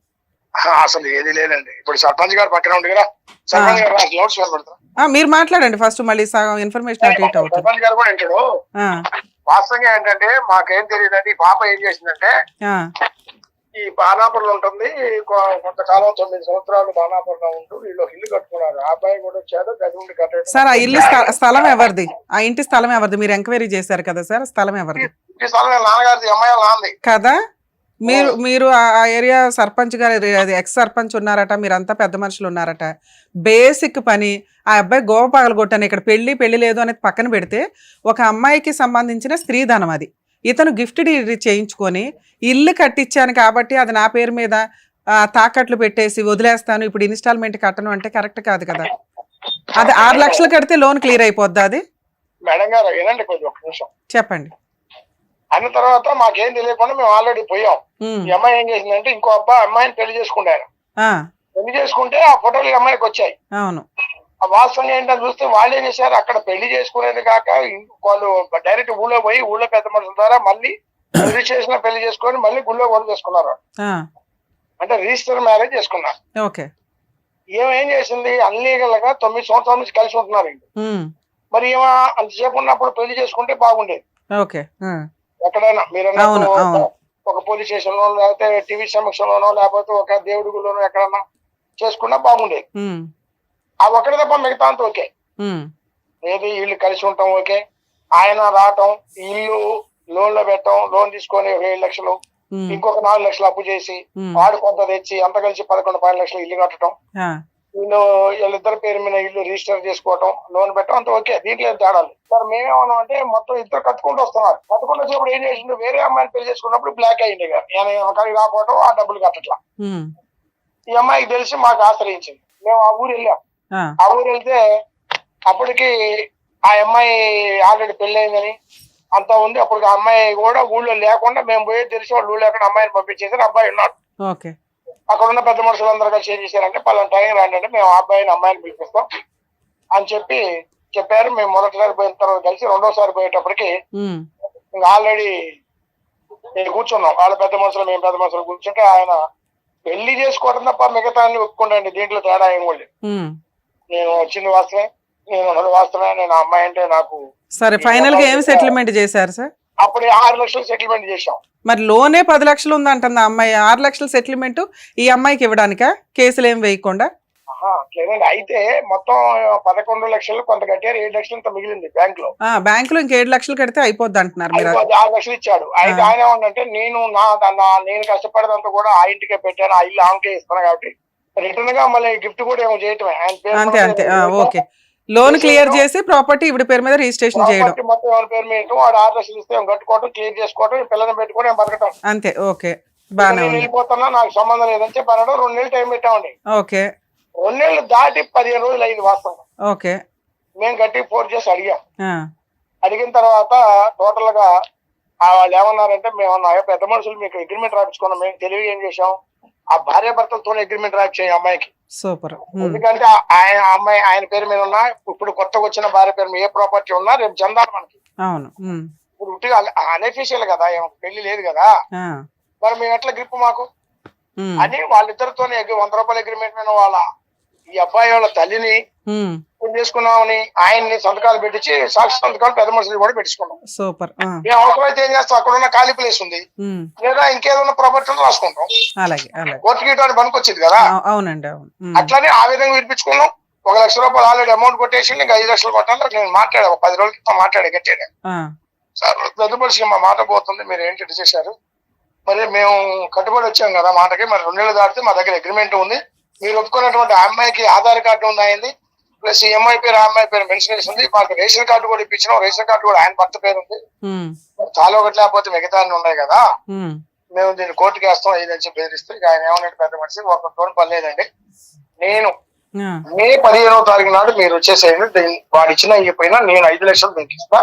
అసలు ఏది లేదండి. ఇప్పుడు సర్పంచ్ గారు పక్కన ఉంది కదా, సర్పంచ్ గారు మీరు మాట్లాడండి ఫస్ట్, మళ్ళీ ఇన్ఫర్మేషన్ అటేట్ అవుతుంది. సర్పంచ్ గారు కూడా వింటాడు. వాస్తవంగా ఏంటంటే మాకేం తెలియదండి. ఈ పాప ఏం చేసిందంటే ఈ బాణాపురంలో ఉంటుంది. కొంతకాలం 9 సంవత్సరాలు బాణాపురంలో ఉంటూ వీళ్ళు ఇల్లు కట్టుకున్నారు. ఆ అబ్బాయి కూడా వచ్చాడు, గది ఉండి కట్టాడు. సార్ ఆ ఇల్లు స్థలం ఎవరిది? ఆ ఇంటి స్థలం ఎవరిది? మీరు ఎంక్వైరీ చేశారు కదా సార్, స్థలం ఎవరిది? ఇంటి స్థలం నాన్నగారిది, అమ్మాయి నాన్నది కదా. మీరు ఆ ఏరియా సర్పంచ్ గారు, ఎక్స్ సర్పంచ్ ఉన్నారట, మీరంతా పెద్ద మనుషులు ఉన్నారట. బేసిక్ పని ఆ అబ్బాయి గోవ పగలగొట్టాను. ఇక్కడ పెళ్లి లేదు అనేది పక్కన పెడితే, ఒక అమ్మాయికి సంబంధించిన స్త్రీధనం అది. ఇతను గిఫ్ట్ డీడ్ చేయించుకొని ఇల్లు కట్టించాను కాబట్టి అది నా పేరు మీద తాకట్లు పెట్టేసి వదిలేస్తాను, ఇప్పుడు ఇన్స్టాల్మెంట్ కట్టను అంటే కరెక్ట్ కాదు కదా. అది 6 లక్షలు కడితే లోన్ క్లియర్ అయిపోద్ది. అది మేడం గారు ఏనండి కొంచెం ఒక నిమిషం చెప్పండి. అన్న తర్వాత మాకేం తెలియకుండా మేము ఆల్రెడీ పోయాం. ఈ అమ్మాయి ఏం చేసిందంటే ఇంకో అమ్మాయిని పెళ్లి చేసుకున్నారు. పెళ్లి చేసుకుంటే ఆ ఫోటోలు ఈ అమ్మాయికి వచ్చాయి. అవును. ఆ వాస్తవంగా ఏంటని చూస్తే వాళ్ళు ఏం చేశారు, అక్కడ పెళ్లి చేసుకునేది కాక వాళ్ళు డైరెక్ట్ ఊళ్ళో పోయి ఊళ్ళో పెద్ద మనుషుల ద్వారా మళ్ళీ రిజిస్ట్రేషన్ పెళ్లి చేసుకొని మళ్ళీ గుళ్ళో కూడా చేసుకున్నారు. అంటే రిజిస్టర్ మ్యారేజ్ చేసుకున్నారు. ఏం చేసింది, అన్లీగల్ గా 9 సంవత్సరాల నుంచి కలిసి ఉంటున్నారు. మరి ఏమో అంతసేపు ఉన్నప్పుడు పెళ్లి చేసుకుంటే బాగుండేది. ఎక్కడైనా మీరు ఒక పోలీస్ స్టేషన్ లో, లేకపోతే టీవీ సమక్షంలోనో, లేకపోతే ఒక దేవుడి గుళ్ళోనో ఎక్కడన్నా చేసుకున్నా బాగుండేది. ఆ ఒకటి తప్ప మిగతా అంతా ఓకే. ఏది ఇల్లు కలిసి ఉంటాం ఓకే. ఆయన రావటం, ఇల్లు లోన్ లో పెట్టడం, లోన్ తీసుకొని 7 లక్షలు, ఇంకొక 4 లక్షలు అప్పు చేసి వాడు కొంత తెచ్చి అంత కలిసి 11-12 లక్షలు ఇల్లు కట్టడం, వీళ్ళిద్దరి పేరు మీద ఇల్లు రిజిస్టర్ చేసుకోవటం, లోన్ పెట్టడం అంత ఓకే. దీంట్లో తేడాలి సార్. మేమేమన్నా అంటే మొత్తం ఇద్దరు కట్టుకుంటూ వస్తున్నారు. కట్టుకుంటూ వచ్చేప్పుడు ఏం చేసిండు, వేరే అమ్మాయిని పెళ్లి చేసుకున్నప్పుడు బ్లాక్ అయ్యింది. రాకపోవటం, ఆ డబ్బులు కట్టట్లా. ఈ అమ్మాయికి తెలిసి మాకు ఆశ్రయించింది. మేము ఆ ఊరు వెళ్ళాం. ఆ ఊరు వెళ్తే అప్పటికి ఆ అమ్మాయి ఆల్రెడీ పెళ్లి అయిందని, అంతా ఉంది. అప్పుడు ఆ అమ్మాయి కూడా ఊళ్ళో లేకుండా మేము పోయి తెలిసి వాళ్ళు ఊళ్ళో ఎక్కడ అమ్మాయిని పంపించేసారు. అబ్బాయి ఉన్నాడు. ఓకే. అక్కడ ఉన్న పెద్ద మనుషులు అందరూ కలిసి ఏం చేశారంటే పలానా టైం రండి అంటే మేము అబ్బాయిని అమ్మాయిని పిలిపిస్తాం అని చెప్పారు. మేము మొదటిసారి పోయిన తర్వాత కలిసి రెండోసారి పోయేటప్పటికి ఇంకా ఆల్రెడీ నేను కూర్చున్నాం. వాళ్ళ పెద్ద మనుషులు మేము పెద్ద మనుషులు కూర్చుంటే ఆయన పెళ్లి చేసుకోవడం తప్ప మిగతా అన్ని ఒప్పుకుంటాండి. దీంట్లో తేడా ఏం కూడా. నేను వచ్చింది వాస్తవే, నేను ఉన్నది వాస్తవే, నేను ఆ అమ్మాయి అంటే నాకు. సరే ఫైనల్ గా ఏం సెటిల్మెంట్ చేశారు సార్? అప్పుడు 6 లక్షలు సెటిల్మెంట్ చేశాం. మరి లోనే 10 లక్షలు ఉందంటుంది ఆ అమ్మాయి. 6 లక్షల సెటిల్మెంట్ ఈ అమ్మాయికి ఇవ్వడానికా? కేసులు ఏం వేయకుండా? లేదండి, అయితే మొత్తం 11 లక్షలు కొంత కట్టారు. 7 లక్షలు ఇంత మిగిలింది బ్యాంక్ లో. బ్యాంక్ లో ఇంక 7 లక్షలు కడితే అయిపోద్ది అంటున్నారు మీరు. 6 లక్షలు ఇచ్చాడు. అయితే ఆయన ఏమంటే నేను నేను కష్టపడేదంతా కూడా ఆ ఇంటికే పెట్టాను, ఆ ఇల్లు ఆమెకే ఇస్తాను కాబట్టి రిటర్న్ గా మళ్ళీ గిఫ్ట్ కూడా ఏమో చేయటమే. ఆయన అంతే అంతే. ఓకే. లోన్ క్లియర్ చేసి ప్రాపర్టీ ఇవిడ పేరు మీద రిజిస్ట్రేషన్ చేయడం. మొత్తం ఎవరి పేరు మీద వాడు 6 లక్షలు ఇస్తే కట్టుకోవడం, క్లియర్ చేసుకోవడం, పిల్లల్ని పెట్టుకోవడం, బతకటం అంతే. ఓకే, బాగానే ఉంది. వెళ్ళిపోతున్నా, నాకు సంబంధం లేదని చెప్పి అన్నాడు. 2 నెలలు టైం పెట్టామండి. ఓకే. 2 నెలలు దాటి 15 రోజులు అయింది వాస్తవం. ఓకే. మేము గట్టి ఫోర్స్ చేసి అడిగాం. అడిగిన తర్వాత టోటల్ గా వాళ్ళు ఏమన్నారంటే మేము పెద్ద మనుషులు మీకు అగ్రిమెంట్ రాయించుకున్నాం. మేము తెలివి ఏం చేసాం, ఆ భార్య భర్తలతో అగ్రిమెంట్ రాయించాయి అమ్మాయికి. సూపర్. ఎందుకంటే అమ్మాయి ఆయన పేరు మీద ఉన్నా, ఇప్పుడు కొత్తగా వచ్చిన భార్య పేరు మీద ఏ ప్రాపర్టీ ఉన్నా రేపు జందాలు మనకి. అవును. ఇప్పుడు అనఫీషియల్ కదా, పెళ్లి లేదు కదా, మరి మేము ఎట్లా గ్రిప్ మాకు అని వాళ్ళిద్దరితో 100 రూపాయల అగ్రిమెంట్ మీద వాళ్ళ ఈ అబ్బాయి వాళ్ళ తల్లిని చేసుకున్నామని ఆయన్ని సంతకాలు పెట్టించి సాక్షి సంతకాలు పెద్ద మనుషులు కూడా పెట్టించుకున్నాం. సూపర్. మేము అవసరమైతే ఏం చేస్తాం, అక్కడ ఉన్న ఖాళీ ప్లేస్ ఉంది లేదా ఇంకేదన్నా ప్రాపర్టీ రాసుకుంటాం. కోర్టు గీయడానికి పనికి వచ్చింది కదా. అవునండి, అవును. అట్లానే ఆ విధంగా వినిపించుకున్నాం. 1 లక్ష రూపాయలు ఆల్రెడీ అమౌంట్ కొట్టేసి ఇంకా 5 లక్షలు కొట్టాలి. నేను మాట్లాడా 10 రోజుల క్రితం మాట్లాడే గట్టాను. సార్ పెద్ద మనిషికి మా మాట పోతుంది, మీరు ఏంటి చేశారు, మరి మేము కట్టుబడి వచ్చాం కదా మాటకి, మరి 2 నెలలు దాటితే మా దగ్గర అగ్రిమెంట్ ఉంది, మీరు ఒప్పుకున్నటువంటి ఆ అమ్మాయికి ఆధార్ కార్డు ఉన్నాయండి, ప్లస్ ఈ అమ్మాయి పేరు ఆ అమ్మాయి పేరు మెన్షన్ చేసి ఉంది, మాకు రేషన్ కార్డు కూడా ఇప్పించినాం, రేషన్ కార్డు కూడా ఆయన భర్త పేరు ఉంది, చాలా ఒకటి లేకపోతే మిగతా ఉన్నాయి కదా, మేము దీన్ని కోర్టుకి వేస్తాం ఇదని చెప్పి బెదిరిస్తే ఆయన ఏమన్నట్టు పెద్ద మనిషి ఒక తోడు పర్లేదండి, నేను మే 15వ తారీఖు నాడు మీరు వచ్చేసేయండి, వాడు ఇచ్చినా ఇవ్వకపోయినా నేను 5 లక్షలు మీకు ఇస్తా,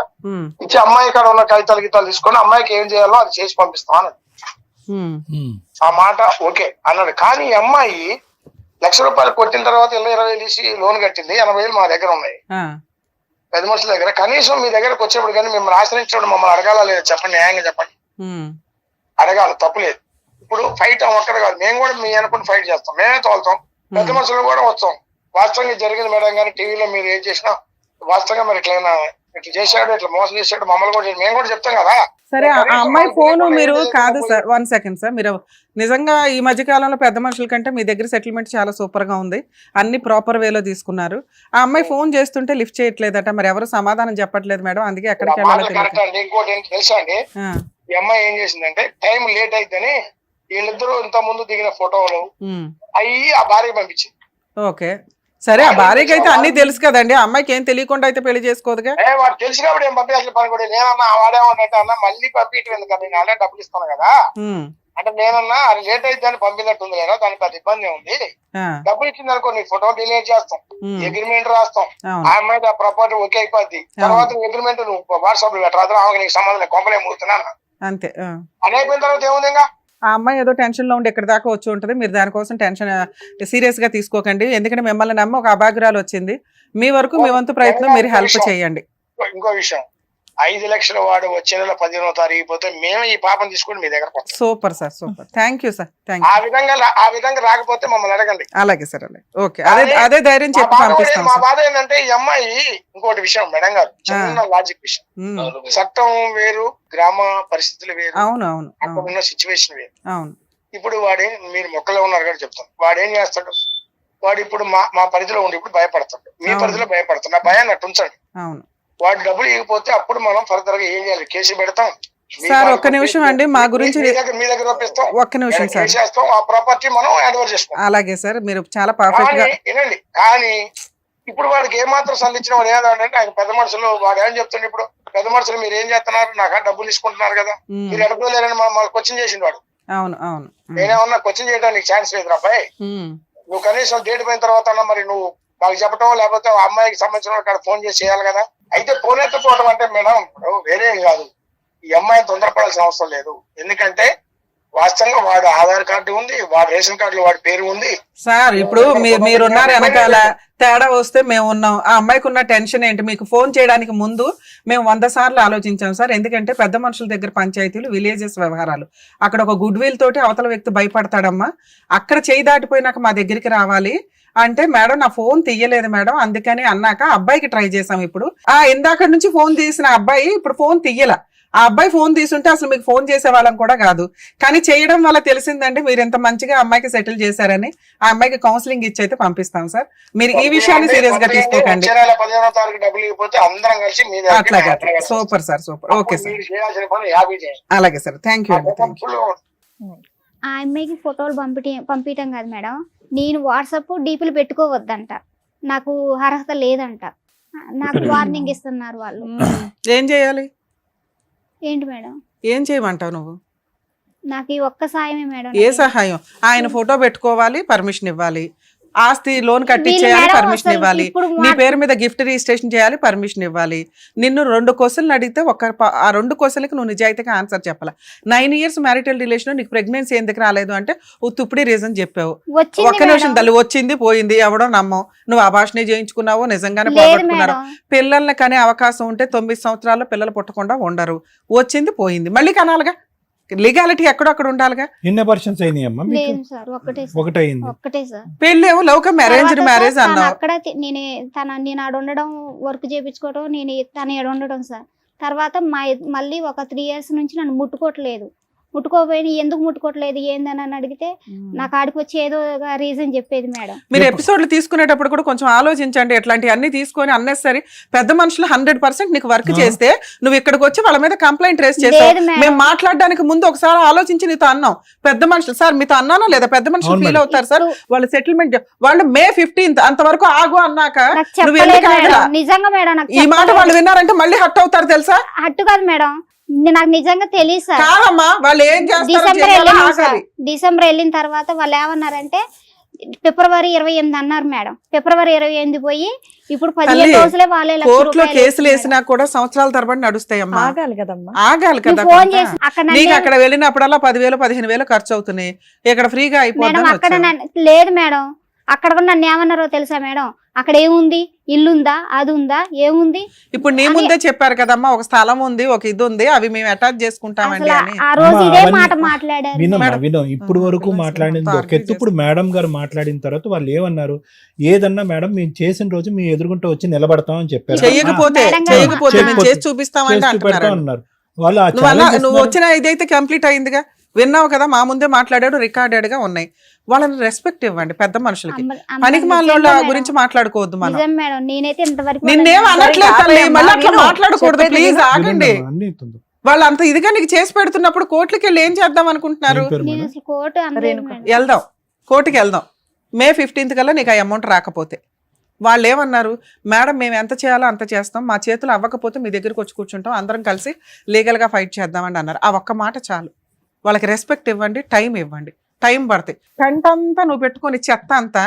ఇచ్చి అమ్మాయి కాడ ఉన్న కాగితాలు గీతాలు తీసుకొని అమ్మాయికి ఏం చేయాలో అది చేసి పంపిస్తాను. ఆ మాట ఓకే అన్నాడు. కానీ ఈ అమ్మాయి 1 లక్ష రూపాయలు కొట్టిన తర్వాత 20,000 తీసి లోన్ కట్టింది. 80,000 మా దగ్గర ఉన్నాయి పెద్ద మనుషుల దగ్గర. కనీసం మీ దగ్గరకు వచ్చేప్పుడు కానీ మిమ్మల్ని ఆశ్రయించడం మమ్మల్ని అడగాల లేదు చెప్పండి, న్యాయంగా చెప్పండి. అడగాలి, తప్పులేదు. ఇప్పుడు ఫైట్ ఒక్కడ కాదు, మేము కూడా మీ అనుకుని ఫైట్ చేస్తాం, మేమే తోలుతాం, పెద్ద మనుషులు కూడా వస్తాం. వాస్తవంగా జరిగింది మేడం గానీ టీవీలో మీరు ఏం చేసినా వాస్తవంగా మరి ఇట్లా చేశాడు, ఇట్లా మోసం చేశాడు, మమ్మల్ని కూడా మేము కూడా చెప్తాం కదా. సరే ఆ అమ్మాయి ఫోను మీరు కాదు సార్, 1 సెకండ్ సార్, మీరు నిజంగా ఈ మధ్య కాలంలో పెద్ద మనుషుల కంటే మీ దగ్గర సెటిల్మెంట్ చాలా సూపర్ గా ఉంది, అన్ని ప్రాపర్ వేలో తీసుకున్నారు. ఆ అమ్మాయి ఫోన్ చేస్తుంటే లిఫ్ట్ చేయట్లేదట, మరి ఎవరు సమాధానం చెప్పట్లేదు మేడం, అందుకే ఎక్కడికి వెళ్ళాలి. ఇంకోటి ఏంటి తెలుసా అండి, ఈ అమ్మాయి ఏం చేసిందంటే టైం లేట్ అయితేనే వీళ్ళిద్దరూ ఇంత ముందు దిగిన ఫోటోలు అయ్యి ఆ భార్యకి పంపించింది. ఓకే, సరే ఆ భార్యకి అయితే అన్ని తెలుసు కదండి, అమ్మాయికి ఏం తెలియకుండా అయితే పెళ్లి చేసుకోదుగా. వాడు తెలిసి కాబట్టి ఏం పంపించాల్సిన పని కూడా నేనన్నా వాడేమన్నట్టు అన్న మళ్ళీ పంపించడం ఎందుకంటే నేను అలా డబ్బులు ఇస్తాను కదా అంటే నేనన్నా అది లేట్ అయితే అని పంపినట్టుంది లేదా, దానికి పెద్ద ఇబ్బంది ఉంది, డబ్బులు ఇచ్చింది అనుకో నీ ఫోటో డిలీట్ చేస్తాం, అగ్రిమెంట్ రాస్తాం, ఆ అమ్మాయి ఆ ప్రాపర్టీ ఓకే అయిపోద్ది, తర్వాత అగ్రిమెంట్ నువ్వు వాట్సాప్ లో పెట్టరాదు, ఆమె నీకు సంబంధం కొంపలే మూతున్నాను అంతే అని అయిపోయిన తర్వాత ఏముంది. ఇంకా ఆ అమ్మాయి ఏదో టెన్షన్ లో ఉండి ఎక్కడి దాకా వచ్చి ఉంటుంది, మీరు దానికోసం టెన్షన్ సీరియస్ గా తీసుకోకండి, ఎందుకంటే మిమ్మల్ని నమ్మి ఒక అభాగ్రాలు వచ్చింది, మీ వరకు మీ వంతు ప్రయత్నం మీరు హెల్ప్ చేయండి. ఇంకో విషయం, 5 లక్షల వాడు వచ్చే నెల 15వ తారీఖు పోతే మేమే ఈ పాపం తీసుకుని మీ దగ్గర. Super sir, super, thank you sir, thank you. ఆ విధంగా రాకపోతే మమ్మల్ని అడగండి. అలాగే సార్, అలాగే, ఓకే, అదే ధైర్యం చెప్పి పంపిస్తాం. మా బాధ ఏంటంటే ఈ అమ్మాయి ఇంకోటి విషయం మేడం గారు, చిన్న లాజిక్ విషయం, చట్టం వేరు, గ్రామ పరిస్థితులు వేరు, అవును అవును, అక్కడ ఉన్న సిచ్యువేషన్ వేరు. అవును. ఇప్పుడు మీరు మొక్కలో ఉన్నారు కదా చెప్తాను, వాడేం చేస్తాడు, వాడు ఇప్పుడు మా పరిధిలో ఉండి ఇప్పుడు భయపడతాడు, మీ పరిధిలో భయపడతాడు, ఆ భయాన్ని అట్టు ఉంచండి. అవును, వాడు డబ్బులు ఇవ్వకపోతే అప్పుడు మనం ఫర్దర్ గా ఏం చేయాలి, కేసు పెడతాం. సార్ ఒక్క నిమిషం అండి, మా గురించి మీ దగ్గర రప్పిస్తాం, ఒక్క నిమిషం సార్, చేస్తాం, ఆ ప్రాపర్టీ మనం హ్యాండ్ ఓవర్ చేసుకుంటాం. అలాగే సార్, మీరు చాలా పర్ఫెక్ట్ గా వినండి. కానీ ఇప్పుడు వాడికి ఏమాత్రం సంధించిన వాడు ఏదంటే ఆయన పెద్ద మనుషులు వాడు ఏం చెప్తుండే, ఇప్పుడు పెద్ద మనుషులు మీరు ఏం చేస్తున్నారు, నాకు డబ్బులు తీసుకుంటున్నారు కదా, మీరు ఎడపలేరని మళ్ళీ క్వశ్చన్ చేసిండు వాడు. అవును అవును, నేనేమన్నా క్వశ్చన్ చేయడానికి ఛాన్స్ లేదు అబ్బాయి, నువ్వు కనీసం డేట్ పోయిన తర్వాత మరి నువ్వు మాకు చెప్పడం, లేకపోతే ఆ అమ్మాయికి సంబంధించిన అక్కడ ఫోన్ చేసి చేయాలి కదా. అయితే ఫోన్ ఎత్తుకోవడం అంటే మేడం ఇప్పుడు వేరే కాదు, ఈ అమ్మాయిని తొందరపడాల్సిన అవసరం లేదు. ఎందుకంటే వాస్తవంగా వాడు ఆధార్ కార్డు ఉంది, వాడు రేషన్ కార్డులో వాడి పేరు ఉంది. సార్ ఇప్పుడు మీరున్నారు వెనకాల, తేడా వస్తే మేము ఉన్నాం. ఆ అమ్మాయికి ఉన్న టెన్షన్ ఏంటి? మీకు ఫోన్ చేయడానికి ముందు మేము 100 సార్లు ఆలోచించాం సార్. ఎందుకంటే పెద్ద మనుషుల దగ్గర పంచాయతీలు, విలేజెస్ వ్యవహారాలు, అక్కడ ఒక గుడ్ విల్ తోటి అవతల వ్యక్తి భయపడతాడమ్మా. అక్కడ చేయి దాటిపోయినాక మా దగ్గరికి రావాలి అంటే, మేడం నా ఫోన్ తీయలేదు మేడం, అందుకని అన్నాక అబ్బాయికి ట్రై చేసాం. ఇప్పుడు ఇందాక నుంచి ఫోన్ తీసిన అబ్బాయి ఇప్పుడు ఫోన్ తీయల. ఆ అబ్బాయి ఫోన్ తీసుంటే అసలు మీకు ఫోన్ చేసే వాళ్ళం కూడా కాదు. కానీ చేయడం వల్ల తెలిసిందంటే మీరు ఎంత మంచిగా అమ్మాయికి సెటిల్ చేశారని. ఆ అమ్మాయికి కౌన్సిలింగ్ ఇచ్చి అయితే పంపిస్తాం సార్. మీరు ఈ విషయాన్ని సీరియస్ గా తీసుకోకండి. 15వ తారీఖు డబ్బులు ఇవ్వకపోతే అందరం కలిసి మీ అట్లాగే. Super sir, super. Okay sir, చేయాల్సిన పని 50 చేయండి. అలాగే సార్, థ్యాంక్ యూ అండి. Thank you. ఆ అమ్మాయికి ఫోటోలు పంపించడం కాదు మేడం, నేను వాట్సాప్ డీపీలు పెట్టుకోవద్దంట, నాకు అర్హత లేదంట, నాకు వార్నింగ్ ఇస్తున్నారు వాళ్ళు. ఏం చేయాలి? ఏంటి మేడం? ఏం చేయమంటావు నువ్వు? నాకు ఈ ఒక్క సాయమే మేడం. ఏ సహాయం? ఆయన ఫోటో పెట్టుకోవాలి, పర్మిషన్ ఇవ్వాలి. ఆస్తి లోన్ కట్టించేయాలి, పర్మిషన్ ఇవ్వాలి. నీ పేరు మీద గిఫ్ట్ రిజిస్ట్రేషన్ చేయాలి, పర్మిషన్ ఇవ్వాలి. నిన్ను 2 క్వశ్చన్లు అడిగితే ఆ 2 క్వశ్చన్లకి నువ్వు నిజాయితీగా ఆన్సర్ చెప్పాలి. 9 years మ్యారిటల్ రిలేషన్, నీకు ప్రెగ్నెన్సీ ఎందుకు రాలేదు అంటే తుప్పుడి రీజన్ చెప్పావు. ఒక్క నిమిషం తల్లి, వచ్చింది పోయింది, ఎవడో నమ్మం. నువ్వు అభాషణ చేయించుకున్నావో నిజంగానే పోగొట్టుకున్నారు. పిల్లల్ని కనే అవకాశం ఉంటే 9 సంవత్సరాల్లో పిల్లలు పుట్టకుండా ఉండరు. వచ్చింది పోయింది, మళ్ళీ కనాలిగా. లీగాలిటీ ఎక్కడొక్కడ ఉండాలిగా. ఎన్ని అబార్షన్స్ అయినాయి అమ్మా? ఒకటే సార్. పెళ్ళి ఏమో లవ్ కమ్ అరేంజ్డ్ మ్యారేజ్ అన్నావు. అక్కడ నేను ఆడ ఉండడం, వర్క్ చేయించుకోవడం, తను ఆడ ఉండడం సార్. తర్వాత మళ్ళీ ఒక 3 years నుంచి నన్ను ముట్టుకోపోయి ఎందుకు ముట్టుకోవట్లేదు ఏందని అని అడిగితే నాకు ఆడికి వచ్చి ఏదో రీజన్ చెప్పేది మేడం. మీరు ఎపిసోడ్లు తీసుకునేటప్పుడు కూడా కొంచెం ఆలోచించండి. ఇట్లాంటి అన్ని తీసుకొని అన్నెసరీ పెద్ద మనుషులు 100% నీకు వర్క్ చేస్తే నువ్వు ఇక్కడికి వచ్చి వాళ్ళ మీద కంప్లైంట్ రేస్ చేస్తావు. మేము మాట్లాడడానికి ముందు ఒకసారి ఆలోచించి నీతో అన్నాం. పెద్ద మనుషులు సార్ మీతో అన్నానో లేదా? పెద్ద మనుషులు ఫీల్ అవుతారు సార్. వాళ్ళ సెటిల్మెంట్ వాళ్ళు May 15th అంతవరకు ఆగు అన్నాక నువ్వు నిజంగా మేడం ఈ మాట వాళ్ళు విన్నారంటే మళ్ళీ హట్ అవుతారు తెలుసా? హట్టు కాదు మేడం, నాకు నిజంగా తెలియదు సార్. వాళ్ళు ఏం చేస్తారు? డిసెంబర్ వెళ్ళిన తర్వాత వాళ్ళు ఏమన్నారంటే February 28 అన్నారు మేడం. February 28 పోయి ఇప్పుడు 15 రోజులే వాళ్ళే కోర్టులో కేసులు వేసినా కూడా సంవత్సరాల తరబడి నడుస్తాయమ్మా. ఆగాలి కదమ్మా. ఆగాలి కదా. నీకు అక్కడ వెళ్ళినప్పుడల్లా 10,000 15,000 ఖర్చు అవుతున్నాయి. ఇక్కడ ఫ్రీగా అయిపోతుంది. అక్కడ లేదు మేడం, అక్కడ కూడా నన్ను ఏమన్నారో తెలుసా మేడం? అక్కడ ఏముంది, ఇల్లుందా, అది ఉందా, ఏముంది? ఇప్పుడు నీ ముందే చెప్పారు కదమ్మా, ఒక స్థలం ఉంది, ఒక ఇది ఉంది, అవి మేము అటాచ్ చేసుకుంటామండి అని. ఆ రోజు ఇదే మాట మాట్లాడారు. వినం ఇప్పుడు వరకు మాట్లాడింది ఒక ఎత్తు. ఇప్పుడు మేడం గారు మాట్లాడిన తర్వాత వాళ్ళు ఏమన్నారు? ఏదన్నా మేడం మేము చేసిన రోజు మీ ఎదురుగుంటూ వచ్చి నిలబడతాం అని చెప్పారు. చేయకపోతే మేము చేసి చూపిస్తామంటే అన్నారు. నువ్వు వచ్చిన ఇదైతే కంప్లీట్ అయిందిగా, విన్నావు కదా, మా ముందే మాట్లాడాడు, రికార్డెడ్ గా ఉన్నాయి. వాళ్ళని రెస్పెక్ట్ ఇవ్వండి. పెద్ద మనుషులకి పనికి మాలోళ్ళ గురించి మాట్లాడుకోవద్దు. మనం నిన్నేం అనట్లేదు తల్లి, మళ్ళీ అట్లా మాట్లాడకూడదు ప్లీజ్, ఆగండి. వాళ్ళు అంత ఇదిగా నీకు చేసి పెడుతున్నప్పుడు కోర్టుకి వెళ్ళి ఏం చేద్దాం అనుకుంటున్నారు? వెళ్దాం, కోర్టుకి వెళ్దాం. May 15th కల్లా నీకు ఆ అమౌంట్ రాకపోతే. వాళ్ళు ఏమన్నారు? మేడం మేము ఎంత చేయాలో అంత చేస్తాం, మా చేతులు అవ్వకపోతే మీ దగ్గరికి వచ్చి కూర్చుంటాం, అందరం కలిసి లీగల్గా ఫైట్ చేద్దామని అన్నారు. ఆ ఒక్క మాట చాలు. వాళ్ళకి రెస్పెక్ట్ ఇవ్వండి, టైం ఇవ్వండి. టైం పడుతుంది. కంట అంతా నువ్వు పెట్టుకొని చెత్త అంతా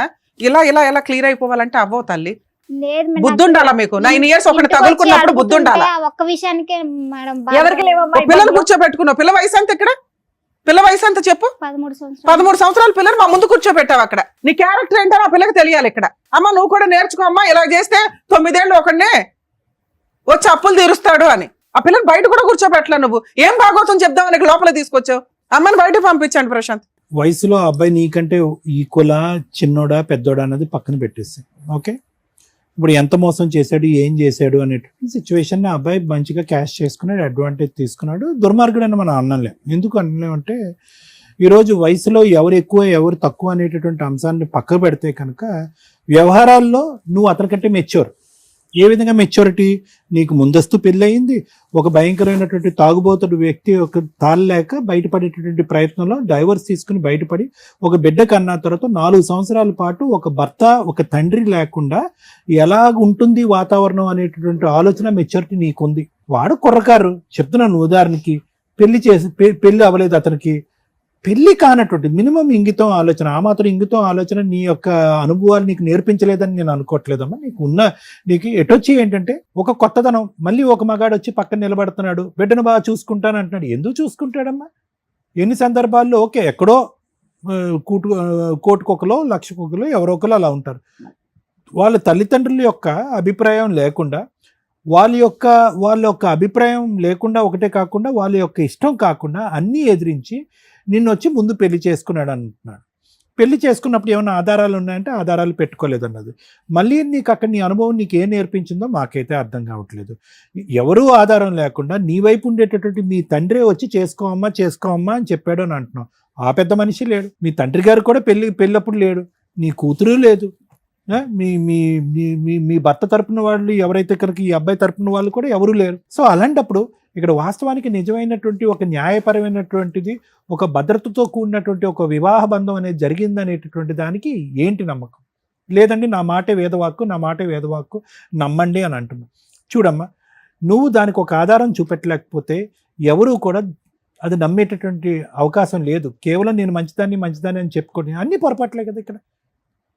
ఇలా ఇలా ఇలా క్లియర్ అయిపోవాలంటే అవ్వవు తల్లి. బుద్ధి ఉండాలా మీకు? 9 years ఒకటి తగులుకున్నప్పుడు బుద్ధి ఉండాలా? ఒక్క విషయానికే మేడం, పిల్లలు కూర్చోబెట్టుకున్నావు. పిల్ల వయసు అంత ఇక్కడ? పిల్ల వయసు అంత చెప్పు. 13 సంవత్సరాల పిల్లలు మా ముందు కూర్చోబెట్టావు. అక్కడ నీ క్యారెక్టర్ ఏంటో ఆ పిల్లకి తెలియాలి. ఇక్కడ అమ్మ నువ్వు కూడా నేర్చుకో అమ్మా, ఇలా చేస్తే 9 ఏళ్ళు ఒకడినే వచ్చి అప్పులు తీరుస్తాడు అని. ఆ పిల్లలు బయట కూడా కూర్చోబెట్టలే. నువ్వు ఏం భాగవతం చెప్దామని లోపల తీసుకొచ్చావు. అమ్మని బయట పంపించండి ప్రశాంత్. వయసులో అబ్బాయి నీకంటే ఈక్వలా, చిన్నోడా, పెద్దోడా అన్నది పక్కన పెట్టేసి, ఓకే, ఇప్పుడు ఎంత మోసం చేశాడు, ఏం చేశాడు అనేటువంటి సిచ్యువేషన్ ఆ అబ్బాయి మంచిగా క్యాష్ చేసుకున్నాడు, అడ్వాంటేజ్ తీసుకున్నాడు. దుర్మార్గుడు అని మనం అనలేం. ఎందుకు అనలేమంటే ఈరోజు వయసులో ఎవరు ఎక్కువ ఎవరు తక్కువ అనేటటువంటి అంశాన్ని పక్క పెడితే కనుక వ్యవహారాల్లో నువ్వు అతనికంటే మెచ్యూర్. ఏ విధంగా మెచ్యూరిటీ? నీకు ముందస్తు పెళ్ళయింది, ఒక భయంకరమైనటువంటి తాగుబోతుడు వ్యక్తి ఒక తాళలేక బయటపడేటటువంటి ప్రయత్నంలో డైవర్స్ తీసుకుని బయటపడి ఒక బిడ్డ కన్నా తర్వాత 4 సంవత్సరాల పాటు ఒక భర్త, ఒక తండ్రి లేకుండా ఎలా ఉంటుంది వాతావరణం అనేటటువంటి ఆలోచన, మెచ్యూరిటీ నీకుంది. వాడు కుర్రకారు చెప్తున్నాను ఉదాహరణకి, పెళ్లి అవ్వలేదు అతనికి, పెళ్లి కానటువంటి మినిమం ఇంగితం ఆలోచన, ఆ మాత్రం ఇంగితం ఆలోచన నీ యొక్క అనుభవాలు నీకు నేర్పించలేదని నేను అనుకోవట్లేదమ్మా. నీకు ఎటొచ్చి ఏంటంటే ఒక కొత్తదనం, మళ్ళీ ఒక మగాడు వచ్చి పక్కన నిలబడుతున్నాడు, బిడ్డను బాగా చూసుకుంటాను అంటున్నాడు. ఎందుకు చూసుకుంటాడమ్మా? ఎన్ని సందర్భాల్లో ఓకే ఎక్కడో కోటికొకలో లక్షకొకలో ఎవరో ఒకరు అలా ఉంటారు. వాళ్ళ తల్లిదండ్రుల యొక్క అభిప్రాయం లేకుండా, వాళ్ళ యొక్క అభిప్రాయం లేకుండా, ఒకటే కాకుండా వాళ్ళ యొక్క ఇష్టం కాకుండా అన్నీ ఎదిరించి నిన్ను వచ్చి ముందు పెళ్లి చేసుకున్నాడు అంటున్నాడు. పెళ్లి చేసుకున్నప్పుడు ఏమైనా ఆధారాలు ఉన్నాయంటే ఆధారాలు పెట్టుకోలేదన్నది. మళ్ళీ నీకు అక్కడ నీ అనుభవం నీకు ఏం నేర్పించిందో మాకైతే అర్థం కావట్లేదు. ఎవరూ ఆధారం లేకుండా నీ వైపు ఉండేటటువంటి మీ తండ్రే వచ్చి చేసుకోమ్మా అని చెప్పాడు అని అంటున్నావు. ఆ పెద్ద మనిషి లేడు, మీ తండ్రి గారు కూడా పెళ్ళప్పుడు లేడు, నీ కూతురు లేదు, మీ మీ మీ మీ భర్త తరపున వాళ్ళు ఎవరైతే కనుక ఈ అబ్బాయి తరపున వాళ్ళు కూడా ఎవరూ లేరు. సో అలాంటప్పుడు ఇక్కడ వాస్తవానికి నిజమైనటువంటి ఒక న్యాయపరమైనటువంటిది, ఒక భద్రతతో కూడినటువంటి ఒక వివాహ బంధం అనేది జరిగిందనేటటువంటి దానికి ఏంటి నమ్మకం? లేదండి నా మాటే వేదవాక్కు నమ్మండి అని అంటున్నావు. చూడమ్మా, నువ్వు దానికి ఒక ఆధారం చూపెట్టలేకపోతే ఎవరూ కూడా అది నమ్మేటటువంటి అవకాశం లేదు. కేవలం నేను మంచిదాన్ని అని చెప్పుకోండి, అన్ని పొరపాట్లే కదా ఇక్కడ.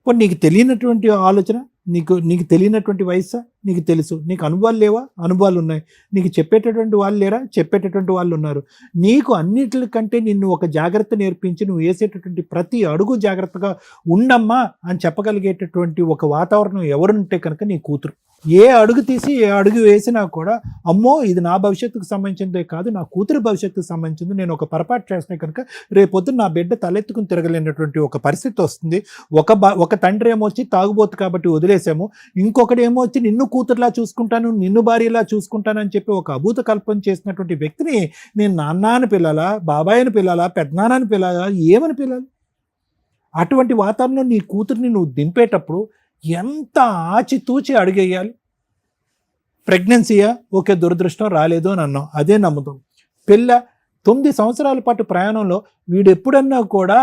ఇప్పుడు నీకు తెలియనటువంటి ఆలోచన, నీకు తెలియనటువంటి వయస్సా? నీకు తెలుసు. నీకు అనుభవాలు లేవా? అనుభవాలు ఉన్నాయి. నీకు చెప్పేటటువంటి వాళ్ళు లేరా? చెప్పేటటువంటి వాళ్ళు ఉన్నారు. నీకు అన్నిటికంటే నిన్ను ఒక జాగ్రత్త నేర్పించి నువ్వు వేసేటటువంటి ప్రతి అడుగు జాగ్రత్తగా ఉండమ్మా అని చెప్పగలిగేటటువంటి ఒక వాతావరణం ఎవరుంటే కనుక నీ కూతురు. ఏ అడుగు తీసి ఏ అడుగు వేసినా కూడా అమ్మో ఇది నా భవిష్యత్తుకు సంబంధించిందే కాదు, నా కూతురు భవిష్యత్తుకు సంబంధించింది, నేను ఒక పొరపాటు చేస్తే కనుక రేపొద్దు నా బిడ్డ తలెత్తుకుని తిరగలేనటువంటి ఒక పరిస్థితి వస్తుంది. ఒక తండ్రి ఏమో వచ్చి తాగుబోతు కాబట్టి వదిలేసాము, ఇంకొకటి ఏమో వచ్చి నిన్ను కూతురులా చూసుకుంటాను, నిన్ను భార్యలా చూసుకుంటాను అని చెప్పి ఒక అభూత కల్పన చేసినటువంటి వ్యక్తిని నేను నాన్న అని పిల్లాలా, బాబాయ్ అని పిల్లాలా, పెద్దనాన్న అని పిల్లాలా, ఏమని పిల్లాలి? అటువంటి వాతావరణంలో నీ కూతురిని నువ్వు దింపేటప్పుడు ఎంత ఆచితూచి అడుగేయాలి. ప్రెగ్నెన్సీయా? ఓకే, దురదృష్టం రాలేదు అని అన్నాం, అదే నమ్ముతాం. 9 సంవత్సరాల పాటు ప్రయాణంలో వీడు ఎప్పుడన్నా కూడా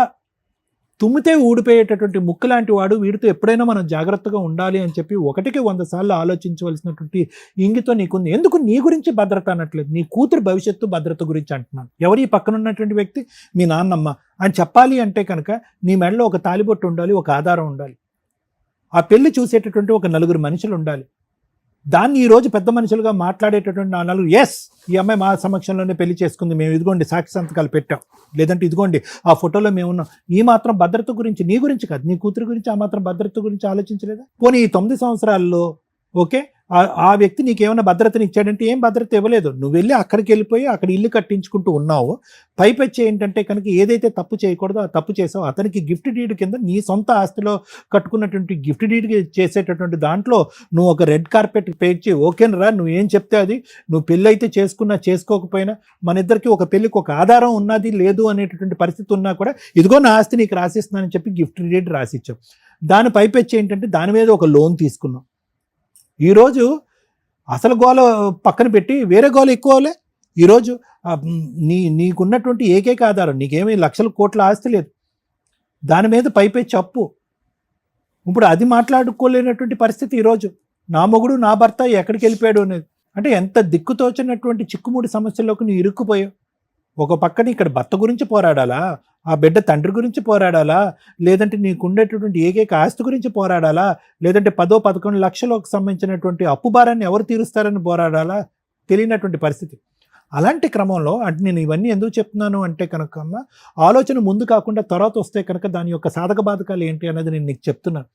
తుమ్మితే ఊడిపోయేటటువంటి ముక్కు లాంటి వాడు, వీడితో ఎప్పుడైనా మనం జాగ్రత్తగా ఉండాలి అని చెప్పి 100 సార్లు ఆలోచించవలసినటువంటి ఇంగితో నీకుంది. ఎందుకు నీ గురించి భద్రత అనట్లేదు, నీ కూతురు భవిష్యత్తు భద్రత గురించి అంటున్నాను. ఎవరు ఈ పక్కన ఉన్నటువంటి వ్యక్తి? మీ నాన్నమ్మ అని చెప్పాలి అంటే కనుక నీ మెడలో ఒక తాలిబొట్టు ఉండాలి, ఒక ఆధారం ఉండాలి, ఆ పెళ్లి చూసేటటువంటి ఒక 4 మనుషులు ఉండాలి. దాన్ని ఈరోజు పెద్ద మనుషులుగా మాట్లాడేటటువంటి 4 ఎస్ ఈ అమ్మాయి మా సమక్షంలోనే పెళ్లి చేసుకుంది, మేము ఇదిగోండి సాక్షి సంతకాలు పెట్టాం, లేదంటే ఇదిగోండి ఆ ఫోటోలో మేము ఉన్నాం. ఈ మాత్రం భద్రత గురించి, నీ గురించి కాదు, నీ కూతురు గురించి ఆ మాత్రం భద్రత గురించి ఆలోచించలేదా? పోనీ ఈ 9 సంవత్సరాల్లో ఓకే ఆ వ్యక్తి నీకేమైనా భద్రతని ఇచ్చాడంటే ఏం భద్రత ఇవ్వలేదు. నువ్వు వెళ్ళి అక్కడికి వెళ్ళిపోయి అక్కడ ఇల్లు కట్టించుకుంటూ ఉన్నావు. పైపెచ్చి ఏంటంటే కనుక ఏదైతే తప్పు చేయకూడదో ఆ తప్పు చేసావు. అతనికి గిఫ్ట్ డీడ్ కింద నీ సొంత ఆస్తిలో కట్టుకున్నటువంటి గిఫ్ట్ డీడ్ చేసేటటువంటి దాంట్లో నువ్వు ఒక రెడ్ కార్పెట్ పేర్చి ఓకేనరా నువ్వు ఏం చెప్తే అది, నువ్వు పెళ్ళి అయితే చేసుకున్నా చేసుకోకపోయినా మన ఇద్దరికి ఒక పెళ్ళికి ఒక ఆధారం ఉన్నది లేదు అనేటటువంటి పరిస్థితి ఉన్నా కూడా ఇదిగో నా ఆస్తి నీకు రాసిస్తున్నానని చెప్పి గిఫ్ట్ డీడ్ రాసిచ్చావు. దాని పైపెచ్చి ఏంటంటే దాని మీద ఒక లోన్ తీసుకున్నావు. ఈరోజు అసలు గోల పక్కన పెట్టి వేరే గోల ఎక్కువలే. ఈరోజు నీకున్నటువంటి ఏకైక ఆధారం, నీకేమీ లక్షల కోట్ల ఆస్తి లేదు, దాని మీద పైపెచ్చి అప్పు. ఇప్పుడు అది మాట్లాడుకోలేనటువంటి పరిస్థితి ఈరోజు. నా మొగుడు నా భర్త ఎక్కడికి వెళ్ళిపోయాడు అనేది అంటే ఎంత దిక్కుతోచినటువంటి చిక్కుముడి సమస్యల్లోకి నువ్వు ఇరుక్కుపోయావు. ఒక పక్కన ఇక్కడ భర్త గురించి పోరాడాలా, ఆ బిడ్డ తండ్రి గురించి పోరాడాలా, లేదంటే నీకు ఉండేటటువంటి ఏకైక ఆస్తి గురించి పోరాడాలా, లేదంటే 10-11 లక్షలకు సంబంధించినటువంటి అప్పు భారాన్ని ఎవరు తీరుస్తారని పోరాడాలా, తెలియనటువంటి పరిస్థితి. అలాంటి క్రమంలో అంటే నేను ఇవన్నీ ఎందుకు చెప్తున్నాను అంటే కనుక ఆలోచన ముందు కాకుండా తర్వాత వస్తే కనుక దాని యొక్క సాధక బాధకాలు ఏంటి అనేది నేను నీకు చెప్తున్నాను.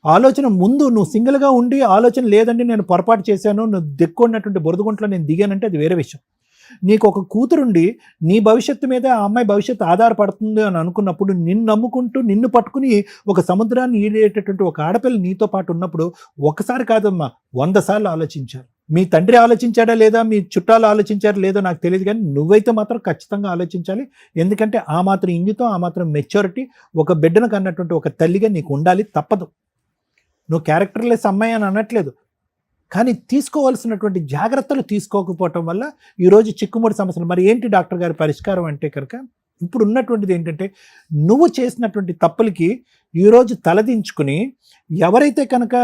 ఆలోచన ముందు నువ్వు సింగిల్గా ఉండి ఆలోచన లేదంటే నేను పొరపాటు చేశాను, నువ్వు దిక్కున్నటువంటి బురదగుంట్లో నేను దిగానంటే అది వేరే విషయం. నీకు ఒక కూతురుండి నీ భవిష్యత్తు మీద ఆ అమ్మాయి భవిష్యత్తు ఆధారపడుతుంది అని అనుకున్నప్పుడు నిన్ను నమ్ముకుంటూ నిన్ను పట్టుకుని ఒక సముద్రాన్ని ఈడేటటువంటి ఒక ఆడపిల్ల నీతో పాటు ఉన్నప్పుడు ఒకసారి కాదమ్మా 100 సార్లు ఆలోచించారు. మీ తండ్రి ఆలోచించాడా లేదా, మీ చుట్టాలు ఆలోచించారా లేదో నాకు తెలియదు, కానీ నువ్వైతే మాత్రం ఖచ్చితంగా ఆలోచించాలి. ఎందుకంటే ఆ మాత్రం ఇంగితం, ఆ మాత్రం మెచ్యూరిటీ ఒక బిడ్డను కన్నటువంటి ఒక తల్లిగా నీకు ఉండాలి, తప్పదు. నువ్వు క్యారెక్టర్లెస్ అమ్మాయి అని అనట్లేదు, కానీ తీసుకోవాల్సినటువంటి జాగ్రత్తలు తీసుకోకపోవటం వల్ల ఈరోజు చిక్కుముడి సమస్యలు. మరి ఏంటి డాక్టర్ గారి పరిష్కారం అంటే కనుక ఇప్పుడు ఉన్నటువంటిది ఏంటంటే నువ్వు చేసినటువంటి తప్పులకి ఈరోజు తలదించుకుని ఎవరైతే కనుక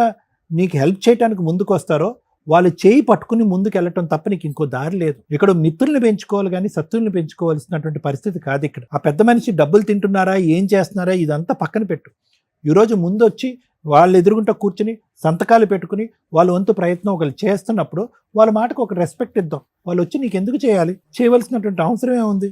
నీకు హెల్ప్ చేయడానికి ముందుకు వస్తారో వాళ్ళు చేయి పట్టుకుని ముందుకు వెళ్ళటం తప్ప నీకు ఇంకో దారి లేదు. ఇక్కడ మిత్రుల్ని పెంచుకోవాలి కానీ శత్రువుల్ని పెంచుకోవాల్సినటువంటి పరిస్థితి కాదు ఇక్కడ. ఆ పెద్ద మనిషి డబ్బులు తింటున్నారా, ఏం చేస్తున్నారా, ఇదంతా పక్కన పెట్టు. ఈరోజు ముందు వచ్చి వాళ్ళు ఎదురుగుంటా కూర్చుని సంతకాలు పెట్టుకుని వాళ్ళ వంతు ప్రయత్నం ఒకరు చేస్తున్నప్పుడు వాళ్ళ మాటకు ఒక రెస్పెక్ట్ ఇద్దాం. వాళ్ళు వచ్చి నీకు ఎందుకు చేయాలి, చేయవలసినటువంటి అవసరం ఏముంది?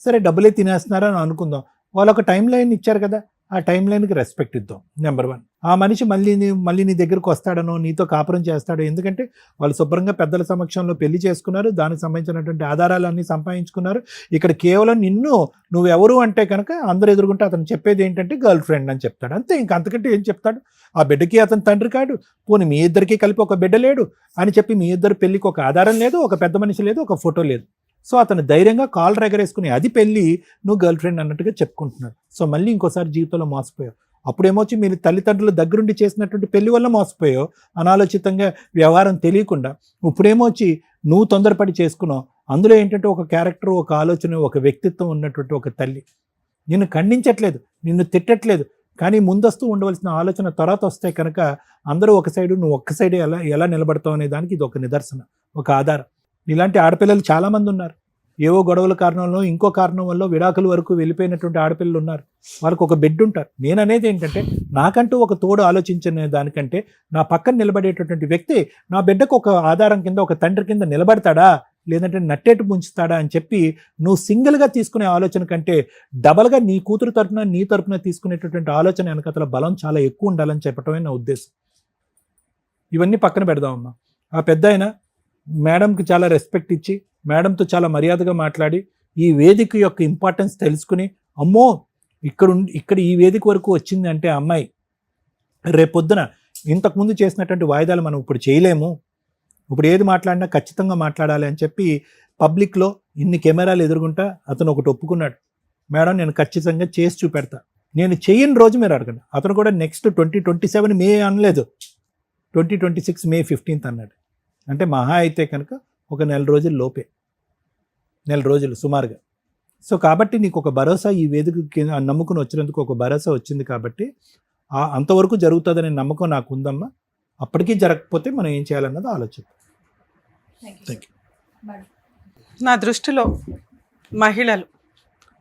సరే డబ్బులే తినేస్తున్నారని అనుకుందాం, వాళ్ళు ఒక టైం లైన్ ఇచ్చారు కదా, ఆ టైం లైన్కి రెస్పెక్ట్ ఇద్దాం. నెంబర్ 1. ఆ మనిషి మళ్ళీ నీ దగ్గరకు వస్తాడనో నీతో కాపురం చేస్తాడో, ఎందుకంటే వాళ్ళు శుభ్రంగా పెద్దల సమక్షంలో పెళ్లి చేసుకున్నారు, దానికి సంబంధించినటువంటి ఆధారాలన్నీ సంపాదించుకున్నారు. ఇక్కడ కేవలం నువ్వెవరు అంటే కనుక అందరూ ఎదుర్కొంటే అతను చెప్పేది ఏంటంటే గర్ల్ ఫ్రెండ్ అని చెప్తాడు, అంతే. ఇంక అంతకంటే ఏం చెప్తాడు? ఆ బిడ్డకి అతను తండ్రి కాడు, పోనీ మీ ఇద్దరికి కలిపి ఒక బిడ్డ లేడు అని చెప్పి మీ ఇద్దరు పెళ్లికి ఒక ఆధారం లేదు, ఒక పెద్ద మనిషి లేదు, ఒక ఫోటో లేదు. సో అతను ధైర్యంగా కాలర్ ఎగరేసుకుని అది పెళ్ళి, నువ్వు గర్ల్ ఫ్రెండ్ అన్నట్టుగా చెప్పుకుంటున్నాడు. సో మళ్ళీ ఇంకోసారి జీవితంలో మోసపోయావు. అప్పుడేమొచ్చి మీరు తల్లిదండ్రుల దగ్గరుండి చేసినటువంటి పెళ్లి వల్ల మోసపోయావు, అనాలోచితంగా వ్యవహారం తెలియకుండా. ఇప్పుడేమొచ్చి నువ్వు తొందరపడి చేసుకున్నావు. అందులో ఏంటంటే ఒక క్యారెక్టర్, ఒక ఆలోచన, ఒక వ్యక్తిత్వం ఉన్నటువంటి ఒక తల్లి. నిన్ను ఖండించట్లేదు, నిన్ను తిట్టట్లేదు, కానీ ముందస్తూ ఉండవలసిన ఆలోచన తర్వాత వస్తే కనుక అందరూ ఒక సైడు, నువ్వు ఒక్క సైడే ఎలా నిలబడతావు అనే దానికి ఇది ఒక నిదర్శనం, ఒక ఆధారం. ఇలాంటి ఆడపిల్లలు చాలామంది ఉన్నారు. ఏవో గొడవల కారణంలో, ఇంకో కారణం వల్ల విడాకుల వరకు వెళ్ళిపోయినటువంటి ఆడపిల్లలు ఉన్నారు. వాళ్ళకు ఒక బెడ్ ఉంటారు. నేను అనేది ఏంటంటే, నాకంటూ ఒక తోడు ఆలోచించిన దానికంటే నా పక్కన నిలబడేటటువంటి వ్యక్తి నా బిడ్డకు ఒక ఆధారం కింద, ఒక తండ్రి కింద నిలబడతాడా, లేదంటే నట్టేటు ముంచుతాడా అని చెప్పి నువ్వు సింగిల్గా తీసుకునే ఆలోచన కంటే డబల్గా నీ కూతురు తరపున, నీ తరపున తీసుకునేటటువంటి ఆలోచన వెనకతల బలం చాలా ఎక్కువ ఉండాలని చెప్పటమే నా ఉద్దేశం. ఇవన్నీ పక్కన పెడదామమ్మా. ఆ పెద్ద ఆయన మేడంకి చాలా రెస్పెక్ట్ ఇచ్చి, మేడంతో చాలా మర్యాదగా మాట్లాడి, ఈ వేదిక యొక్క ఇంపార్టెన్స్ తెలుసుకుని, అమ్మో ఇక్కడ ఈ వేదిక వరకు వచ్చింది అంటే అమ్మాయి రేపొద్దున ఇంతకుముందు చేసినటువంటి వాయిదాలు మనం ఇప్పుడు చేయలేము, ఇప్పుడు ఏది మాట్లాడినా ఖచ్చితంగా మాట్లాడాలి అని చెప్పి పబ్లిక్లో ఇన్ని కెమెరాలు ఎదురుగుంటా అతను ఒకటి ఒప్పుకున్నాడు. మేడం నేను ఖచ్చితంగా చేసి చూపెడతా, నేను చేయని రోజు మీరు అడగండి. అతను కూడా నెక్స్ట్ 2027 మే అనలేదు, 2026 మే 15 అన్నాడు. అంటే మహా అయితే కనుక ఒక 4 రోజుల లోపే, 4 రోజులు సుమారుగా. సో కాబట్టి నీకు ఒక భరోసా, ఈ వేదికకి నమ్ముకుని వచ్చినందుకు ఒక భరోసా వచ్చింది కాబట్టి అంతవరకు జరుగుతుందనే నమ్మకం నాకు ఉందమ్మా. అప్పటికీ జరగకపోతే మనం ఏం చేయాలన్నది ఆలోచిద్దాం. Thank you. నా దృష్టిలో మహిళలు,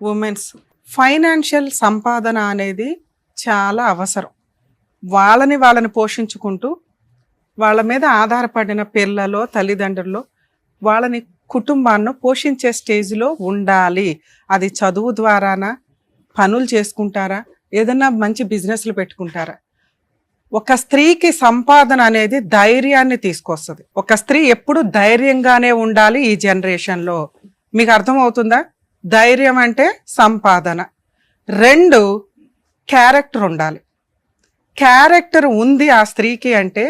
ఉమెన్స్ ఫైనాన్షియల్ సంపాదన అనేది చాలా అవసరం. వాళ్ళని పోషించుకుంటూ వాళ్ళ మీద ఆధారపడిన పిల్లలో, తల్లిదండ్రులు వాళ్ళని, కుటుంబాన్ని పోషించే స్టేజ్లో ఉండాలి. అది చదువు ద్వారానా, పనులు చేసుకుంటారా, ఏదన్నా మంచి బిజినెస్లు పెట్టుకుంటారా? ఒక స్త్రీకి సంపాదన అనేది ధైర్యాన్ని తీసుకొస్తుంది. ఒక స్త్రీ ఎప్పుడు ధైర్యంగానే ఉండాలి ఈ జనరేషన్లో. మీకు అర్థమవుతుందా? ధైర్యం అంటే సంపాదన. 2, క్యారెక్టర్ ఉండాలి. క్యారెక్టర్ ఉంది ఆ స్త్రీకి అంటే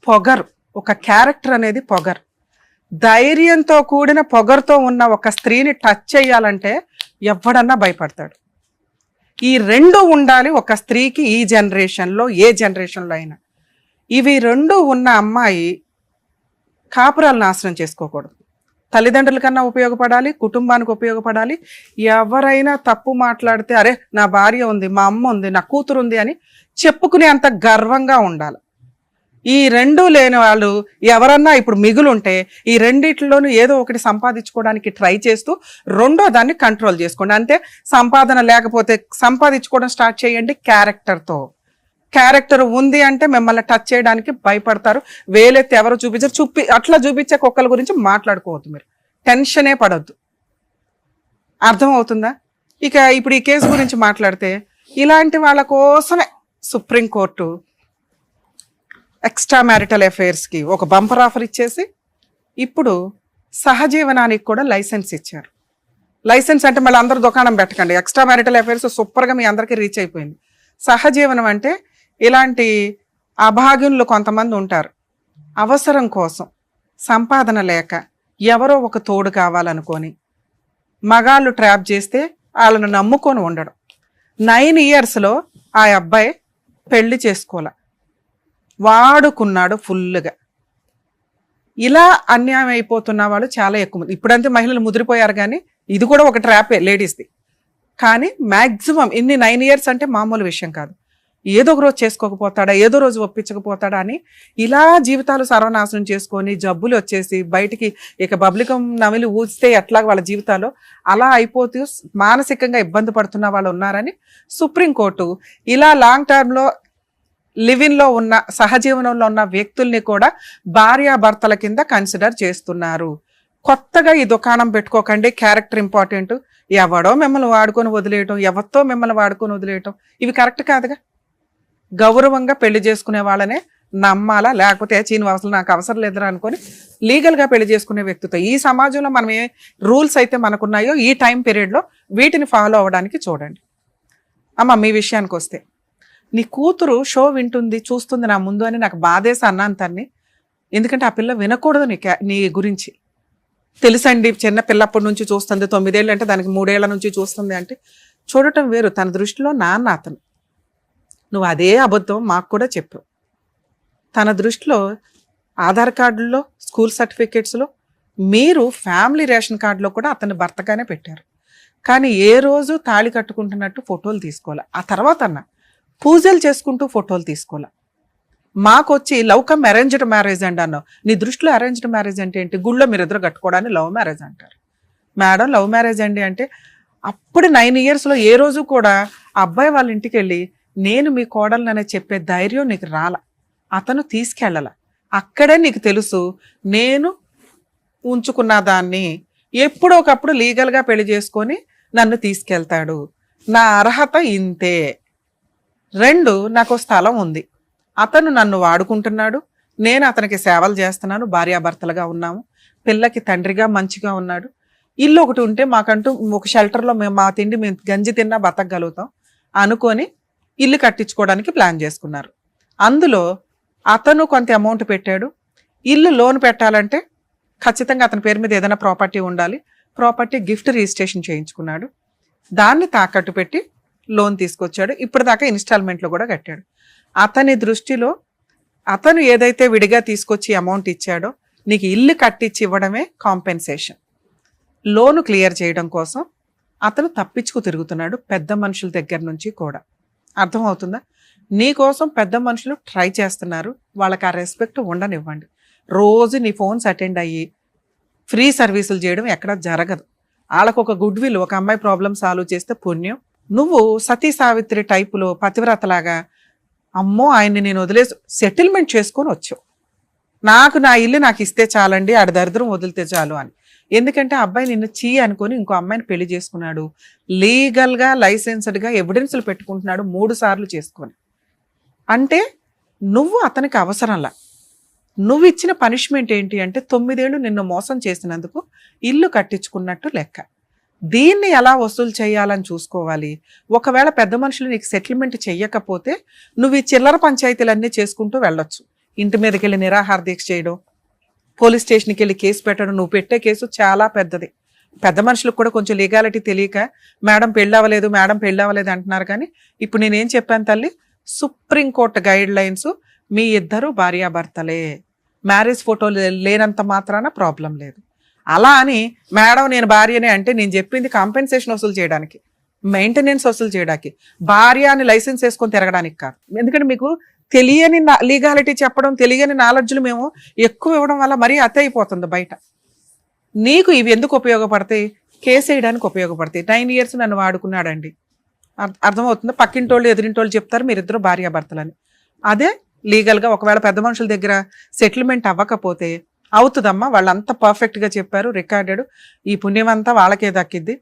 పొగరు. ఒక క్యారెక్టర్ అనేది పొగరు. ధైర్యంతో కూడిన పొగరుతో ఉన్న ఒక స్త్రీని టచ్ చేయాలంటే ఎవడన్నా భయపడతాడు. ఈ 2 ఉండాలి ఒక స్త్రీకి ఈ జనరేషన్లో, ఏ జనరేషన్లో అయినా. ఇవి 2 ఉన్న అమ్మాయి కాపురాలు నాశనం చేసుకోకూడదు. తల్లిదండ్రుల కన్నా ఉపయోగపడాలి, కుటుంబానికి ఉపయోగపడాలి. ఎవరైనా తప్పు మాట్లాడితే అరే నా భార్య ఉంది, మా అమ్మ ఉంది, నా కూతురు ఉంది అని చెప్పుకునే అంత గర్వంగా ఉండాలి. ఈ 2 లేని వాళ్ళు ఎవరన్నా ఇప్పుడు మిగులుంటే ఈ రెండిట్లోనూ ఏదో ఒకటి సంపాదించుకోవడానికి ట్రై చేస్తూ రెండో దాన్ని కంట్రోల్ చేసుకోండి. అంతే. సంపాదన లేకపోతే సంపాదించుకోవడం స్టార్ట్ చేయండి క్యారెక్టర్తో. క్యారెక్టర్ ఉంది అంటే మిమ్మల్ని టచ్ చేయడానికి భయపడతారు. వేలెత్తి ఎవరు చూపించారు, అట్లా చూపించే కుక్కల గురించి మాట్లాడుకోవద్దు. మీరు టెన్షనే పడొద్దు. అర్థమవుతుందా? ఇక ఇప్పుడు ఈ కేసు గురించి మాట్లాడితే ఇలాంటి వాళ్ళ కోసమే సుప్రీంకోర్టు ఎక్స్ట్రా మ్యారిటల్ అఫైర్స్కి ఒక బంపర్ ఆఫర్ ఇచ్చేసి ఇప్పుడు సహజీవనానికి కూడా లైసెన్స్ ఇచ్చారు. లైసెన్స్ అంటే మళ్ళీ అందరూ దుకాణం పెట్టకండి. ఎక్స్ట్రా మ్యారిటల్ అఫైర్స్ సూపర్గా మీ అందరికీ రీచ్ అయిపోయింది. సహజీవనం అంటే ఇలాంటి అభాగ్యులు కొంతమంది ఉంటారు, అవసరం కోసం, సంపాదన లేక, ఎవరో ఒక తోడు కావాలనుకొని మగాళ్ళు ట్రాప్ చేస్తే వాళ్ళను నమ్ముకొని ఉండడం. 9 ఇయర్స్లో ఆ అబ్బాయి పెళ్లి చేసుకోలే, వాడుకున్నాడు ఫుల్గా. ఇలా అన్యాయం అయిపోతున్న వాళ్ళు చాలా ఎక్కువ మంది. ఇప్పుడంతే మహిళలు ముదిరిపోయారు, కానీ ఇది కూడా ఒక ట్రాపే లేడీస్ది. కానీ మ్యాక్సిమం ఇన్ని 9 ఇయర్స్ అంటే మామూలు విషయం కాదు. ఏదో ఒక రోజు చేసుకోకపోతాడా, ఏదో రోజు ఒప్పించకపోతాడా అని ఇలా జీవితాలు సర్వనాశనం చేసుకొని జబ్బులు వచ్చేసి బయటికి ఇక బబ్లికం నమిలి ఊస్తే ఎట్లా వాళ్ళ జీవితాలు అలా అయిపోతూ మానసికంగా ఇబ్బంది పడుతున్న వాళ్ళు ఉన్నారని సుప్రీంకోర్టు ఇలా లాంగ్ టర్మ్లో లివిన్లో ఉన్న సహజీవనంలో ఉన్న వ్యక్తుల్ని కూడా భార్యాభర్తల కింద కన్సిడర్ చేస్తున్నారు. కొత్తగా ఈ దుకాణం పెట్టుకోకండి, క్యారెక్టర్ ఇంపార్టెంట్. ఎవడో మిమ్మల్ని వాడుకొని వదిలేయటం, ఎవరితో మిమ్మల్ని వాడుకొని వదిలేయటం ఇవి కరెక్ట్ కాదుగా. గౌరవంగా పెళ్లి చేసుకునే వాళ్ళనే నమ్మాలా, లేకపోతే అసలు నాకు అవసరం లేదురా అనుకొని లీగల్గా పెళ్లి చేసుకునే వ్యక్తితో ఈ సమాజంలో మనం ఏ రూల్స్ అయితే మనకున్నాయో ఈ టైం పీరియడ్లో వీటిని ఫాలో అవ్వడానికి చూడండి. అమ్మ మీ విషయానికి వస్తే, నీ కూతురు షో వింటుంది చూస్తుంది నా ముందు అని నాకు బాధేసి అన్నాను తన్ని. ఎందుకంటే ఆ పిల్ల వినకూడదు నీ గురించి. తెలుసండి చిన్న పిల్లప్పటి నుంచి చూస్తుంది, 9 ఏళ్ళు అంటే దానికి 3 ఏళ్ల నుంచి చూస్తుంది అంటే చూడటం వేరు. తన దృష్టిలో నాన్న అతను. నువ్వు అదే అబద్ధం మాకు కూడా చెప్పావు. తన దృష్టిలో ఆధార్ కార్డుల్లో, స్కూల్ సర్టిఫికేట్స్లో, మీరు ఫ్యామిలీ రేషన్ కార్డులో కూడా అతన్ని భర్తగానే పెట్టారు. కానీ ఏ రోజు తాళి కట్టుకుంటున్నట్టు ఫోటోలు తీసుకోవాలి. ఆ తర్వాత అన్న పూజలు చేసుకుంటూ ఫోటోలు తీసుకోవాలి. మాకు వచ్చి లవ్ కమ్ అరేంజ్డ్ మ్యారేజ్ అండి అన్నావు. నీ దృష్టిలో అరేంజ్డ్ మ్యారేజ్ అంటే ఏంటి? గుళ్ళో మీరిద్దరు కట్టుకోవడాన్ని లవ్ మ్యారేజ్ అంటారు. మేడం లవ్ మ్యారేజ్ అండి అంటే అప్పుడు 9 yearsలో ఏ రోజు కూడా ఆ అబ్బాయి వాళ్ళ ఇంటికి వెళ్ళి నేను మీ కోడలనే చెప్పే ధైర్యం నీకు రాల. అతను తీసుకెళ్ళాల. అక్కడే నీకు తెలుసు నేను ఉంచుకున్న దాన్ని ఎప్పుడో ఒకప్పుడు లీగల్గా పెళ్లి చేసుకొని నన్ను తీసుకెళ్తాడు, నా అర్హత ఇంతే. 2 నాకు స్థలం ఉంది, అతను నన్ను వాడుకుంటున్నాడు, నేను అతనికి సేవలు చేస్తున్నాను, భార్యాభర్తలుగా ఉన్నాము, పిల్లకి తండ్రిగా మంచిగా ఉన్నాడు, ఇల్లు ఒకటి ఉంటే మాకంటూ ఒక షెల్టర్లో మేము మా తిండి మేము గంజి తిన్నా బతకగలుగుతాం అనుకొని ఇల్లు కట్టించుకోవడానికి ప్లాన్ చేసుకున్నారు. అందులో అతను కొంత అమౌంట్ పెట్టాడు. ఇల్లు లోన్ పెట్టాలంటే ఖచ్చితంగా అతని పేరు మీద ఏదైనా ప్రాపర్టీ ఉండాలి. ప్రాపర్టీ గిఫ్ట్ రిజిస్ట్రేషన్ చేయించుకున్నాడు. దాన్ని తాకట్టు పెట్టి లోన్ తీసుకొచ్చాడు. ఇప్పటిదాకా ఇన్స్టాల్మెంట్లో కూడా కట్టాడు. అతని దృష్టిలో అతను ఏదైతే విడిగా తీసుకొచ్చి అమౌంట్ ఇచ్చాడో నీకు ఇల్లు కట్టించి ఇవ్వడమే కాంపెన్సేషన్. లోను క్లియర్ చేయడం కోసం అతను తప్పించుకు తిరుగుతున్నాడు పెద్ద మనుషుల దగ్గర నుంచి కూడా. అర్థమవుతుందా? నీకోసం పెద్ద మనుషులు ట్రై చేస్తున్నారు. వాళ్ళకి ఆ రెస్పెక్ట్ ఉండనివ్వండి. రోజు నీ ఫోన్స్ అటెండ్ అయ్యి ఫ్రీ సర్వీసులు చేయడం ఎక్కడ జరగదు. వాళ్ళకు ఒక గుడ్ విల్, ఒక అమ్మాయి ప్రాబ్లం సాల్వ్ చేస్తే పుణ్యం. నువ్వు సతీ సావిత్రి టైపులో పతివ్రతలాగా అమ్మో ఆయన్ని నేను వదిలేసి సెటిల్మెంట్ చేసుకొని వచ్చావు. నాకు నా ఇల్లు నాకు ఇస్తే చాలండి, ఆడ దరిద్రం వదిలితే చాలు అని. ఎందుకంటే అబ్బాయి నిన్ను చీ అనుకొని ఇంకో అమ్మాయిని పెళ్లి చేసుకున్నాడు. లీగల్గా లైసెన్స్డ్గా ఎవిడెన్స్లు పెట్టుకుంటున్నాడు 3 సార్లు చేసుకొని. అంటే నువ్వు అతనికి అవసరంలా. నువ్వు ఇచ్చిన పనిష్మెంట్ ఏంటి అంటే 9 ఏళ్ళు నిన్ను మోసం చేసినందుకు ఇల్లు కట్టించుకున్నట్టు లెక్క. దీన్ని ఎలా వసూలు చేయాలని చూసుకోవాలి. ఒకవేళ పెద్ద మనుషులు నీకు సెటిల్మెంట్ చెయ్యకపోతే నువ్వు ఈ చిల్లర పంచాయతీలన్నీ చేసుకుంటూ వెళ్ళొచ్చు. ఇంటి మీదకి వెళ్ళి నిరాహార దీక్ష చేయడం, పోలీస్ స్టేషన్కి వెళ్ళి కేసు పెట్టడం. నువ్వు పెట్టే కేసు చాలా పెద్దది. పెద్ద మనుషులకు కూడా కొంచెం లీగాలిటీ తెలియక మేడం పెళ్ళవలేదు అంటున్నారు. కానీ ఇప్పుడు నేనేం చెప్పాను తల్లి, సుప్రీంకోర్టు గైడ్ లైన్స్, మీ ఇద్దరు భార్యాభర్తలే, మ్యారేజ్ ఫోటోలు లేనంత మాత్రాన ప్రాబ్లం లేదు. అలా అని మేడం నేను భార్యనే అంటే నేను చెప్పింది కాంపెన్సేషన్ వసూలు చేయడానికి, మెయింటెనెన్స్ వసూలు చేయడానికి, భార్య అని లైసెన్స్ వేసుకొని తిరగడానికి కాదు. ఎందుకంటే మీకు తెలియని లీగాలిటీ చెప్పడం, తెలియని నాలెడ్జ్లు మేము ఎక్కువ ఇవ్వడం వల్ల మరీ అతి అయిపోతుంది బయట. నీకు ఇవి ఎందుకు ఉపయోగపడతాయి? కేసు వేయడానికి ఉపయోగపడతాయి. 9 years నన్ను వాడుకున్నాడండి, అర్థమవుతుందా? పక్కింటోళ్ళు ఎదురింటోళ్ళు చెప్తారు మీరిద్దరు భార్యాభర్తలని. అదే లీగల్గా ఒకవేళ పెద్ద మనుషుల దగ్గర సెటిల్మెంట్ అవ్వకపోతే అవుతుందమ్మా, వాళ్ళంతా పర్ఫెక్ట్గా చెప్పారు, రికార్డెడ్, ఈ పుణ్యం అంతా వాళ్ళకే దక్కిద్ది.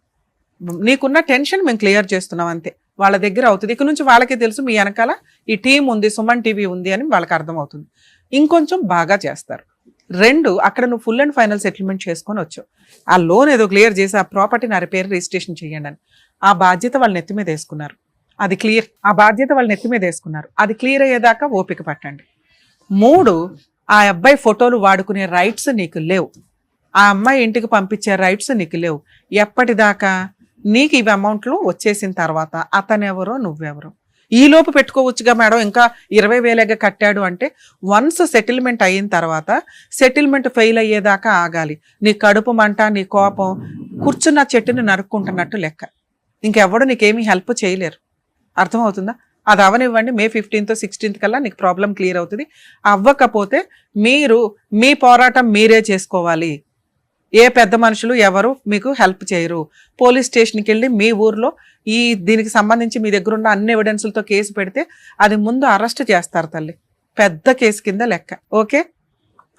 నీకున్న టెన్షన్ మేము క్లియర్ చేస్తున్నాం అంతే. వాళ్ళ దగ్గర అవుతుంది. ఇక నుంచి వాళ్ళకే తెలుసు మీ వెనకాల ఈ టీం ఉంది, సుమన్ టీవీ ఉంది అని వాళ్ళకి అర్థమవుతుంది. ఇంకొంచెం బాగా చేస్తారు. 2 అక్కడ నువ్వు ఫుల్ అండ్ ఫైనల్ సెటిల్మెంట్ చేసుకొని వచ్చావు. ఆ లోన్ ఏదో క్లియర్ చేసి ఆ ప్రాపర్టీ నా పేరు రిజిస్ట్రేషన్ చేయండి అని ఆ బాధ్యత వాళ్ళ నెత్తి మీద వేసుకున్నారు. అది క్లియర్. ఆ బాధ్యత వాళ్ళ నెత్తి మీద వేసుకున్నారు. అది క్లియర్ అయ్యేదాకా ఓపిక పట్టండి. 3 ఆ అబ్బాయి ఫోటోలు వాడుకునే రైట్స్ నీకు లేవు. ఆ అమ్మాయి ఇంటికి పంపించే రైట్స్ నీకు లేవు. ఎప్పటిదాకా? నీకు ఇవి అమౌంట్లు వచ్చేసిన తర్వాత అతనెవరో నువ్వెవరో ఈలోపు పెట్టుకోవచ్చుగా మేడం. ఇంకా 20,000 కట్టాడు అంటే వన్స్ సెటిల్మెంట్ అయిన తర్వాత సెటిల్మెంట్ ఫెయిల్ అయ్యేదాకా ఆగాలి. నీ కడుపు మంట, నీ కోపం కూర్చున్న చెట్టుని నరుక్కుంటున్నట్టు లెక్క. ఇంకెవడు నీకేమీ హెల్ప్ చేయలేరు. అర్థమవుతుందా? అది అవనివ్వండి. మే 15th 16th కల్లా నీకు ప్రాబ్లం క్లియర్ అవుతుంది. అవ్వకపోతే మీరు మీ పోరాటం మీరే చేసుకోవాలి. ఏ పెద్ద మనుషులు ఎవరు మీకు హెల్ప్ చేయరు. పోలీస్ స్టేషన్కి వెళ్ళి మీ ఊర్లో దీనికి సంబంధించి మీ దగ్గర ఉన్న అన్ని ఎవిడెన్స్లతో కేసు పెడితే అది ముందు అరెస్ట్ చేస్తారు తల్లి, పెద్ద కేసు కింద లెక్క. ఓకే,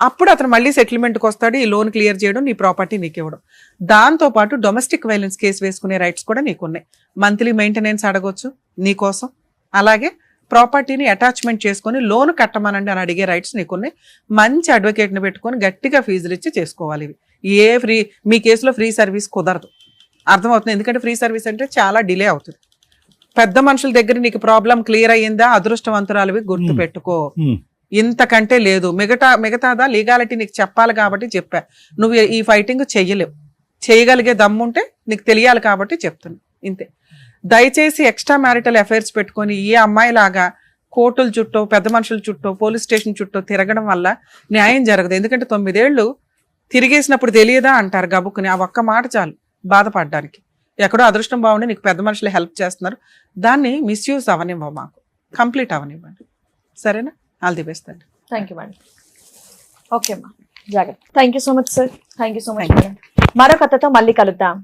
అప్పుడు అతను మళ్ళీ సెటిల్మెంట్కి వస్తాడు, ఈ లోన్ క్లియర్ చేయడం, నీ ప్రాపర్టీ నీకు ఇవ్వడం. దాంతోపాటు డొమెస్టిక్ వైలెన్స్ కేసు వేసుకునే రైట్స్ కూడా నీకున్నాయి. మంత్లీ మెయింటెనెన్స్ అడగొచ్చు నీకోసం, అలాగే ప్రాపర్టీని అటాచ్మెంట్ చేసుకొని లోన్ కట్టమనండి అని అడిగే రైట్స్ నీకున్నాయి. మంచి అడ్వకేట్ని పెట్టుకొని గట్టిగా ఫీజులు ఇచ్చి చేసుకోవాలి. ఇవి మీ కేసులో ఫ్రీ సర్వీస్ కుదరదు, అర్థమవుతుంది. ఎందుకంటే ఫ్రీ సర్వీస్ అంటే చాలా డిలే అవుతుంది. పెద్ద మనుషుల దగ్గర నీకు ప్రాబ్లం క్లియర్ అయ్యిందా, అదృష్టవంతురాలివి, గుర్తు పెట్టుకో. ఇంతకంటే లేదు. మిగతాదా లీగాలిటీ నీకు చెప్పాలి కాబట్టి చెప్పా. నువ్వు ఈ ఫైటింగ్ చెయ్యలేవు, చేయగలిగే దమ్ముంటే నీకు తెలియాలి కాబట్టి చెప్తున్నా, ఇంతే. దయచేసి ఎక్స్ట్రా మ్యారిటల్ అఫైర్స్ పెట్టుకొని ఈ అమ్మాయి లాగా కోర్టుల చుట్టూ, పెద్ద మనుషుల చుట్టూ, పోలీస్ స్టేషన్ చుట్టూ తిరగడం వల్ల న్యాయం జరగదు. ఎందుకంటే 9 ఏళ్ళు తిరిగేసినప్పుడు తెలియదా అంటారు గబుక్కుని. ఆ ఒక్క మాట చాలు బాధపడడానికి. ఎక్కడో అదృష్టం బాగుండి నీకు పెద్ద మనుషులు హెల్ప్ చేస్తున్నారు, దాన్ని మిస్యూజ్ అవనివ్వ, మాకు కంప్లీట్ అవనివ్వండి. సరేనా? ఆల్ ది బెస్ట్ అండి. Thank you madam. ఓకే అమ్మా, జాగ్రత్త. Thank you so much sir. Thank you so much madam. మరో కథతో మళ్ళీ కలుద్దాం.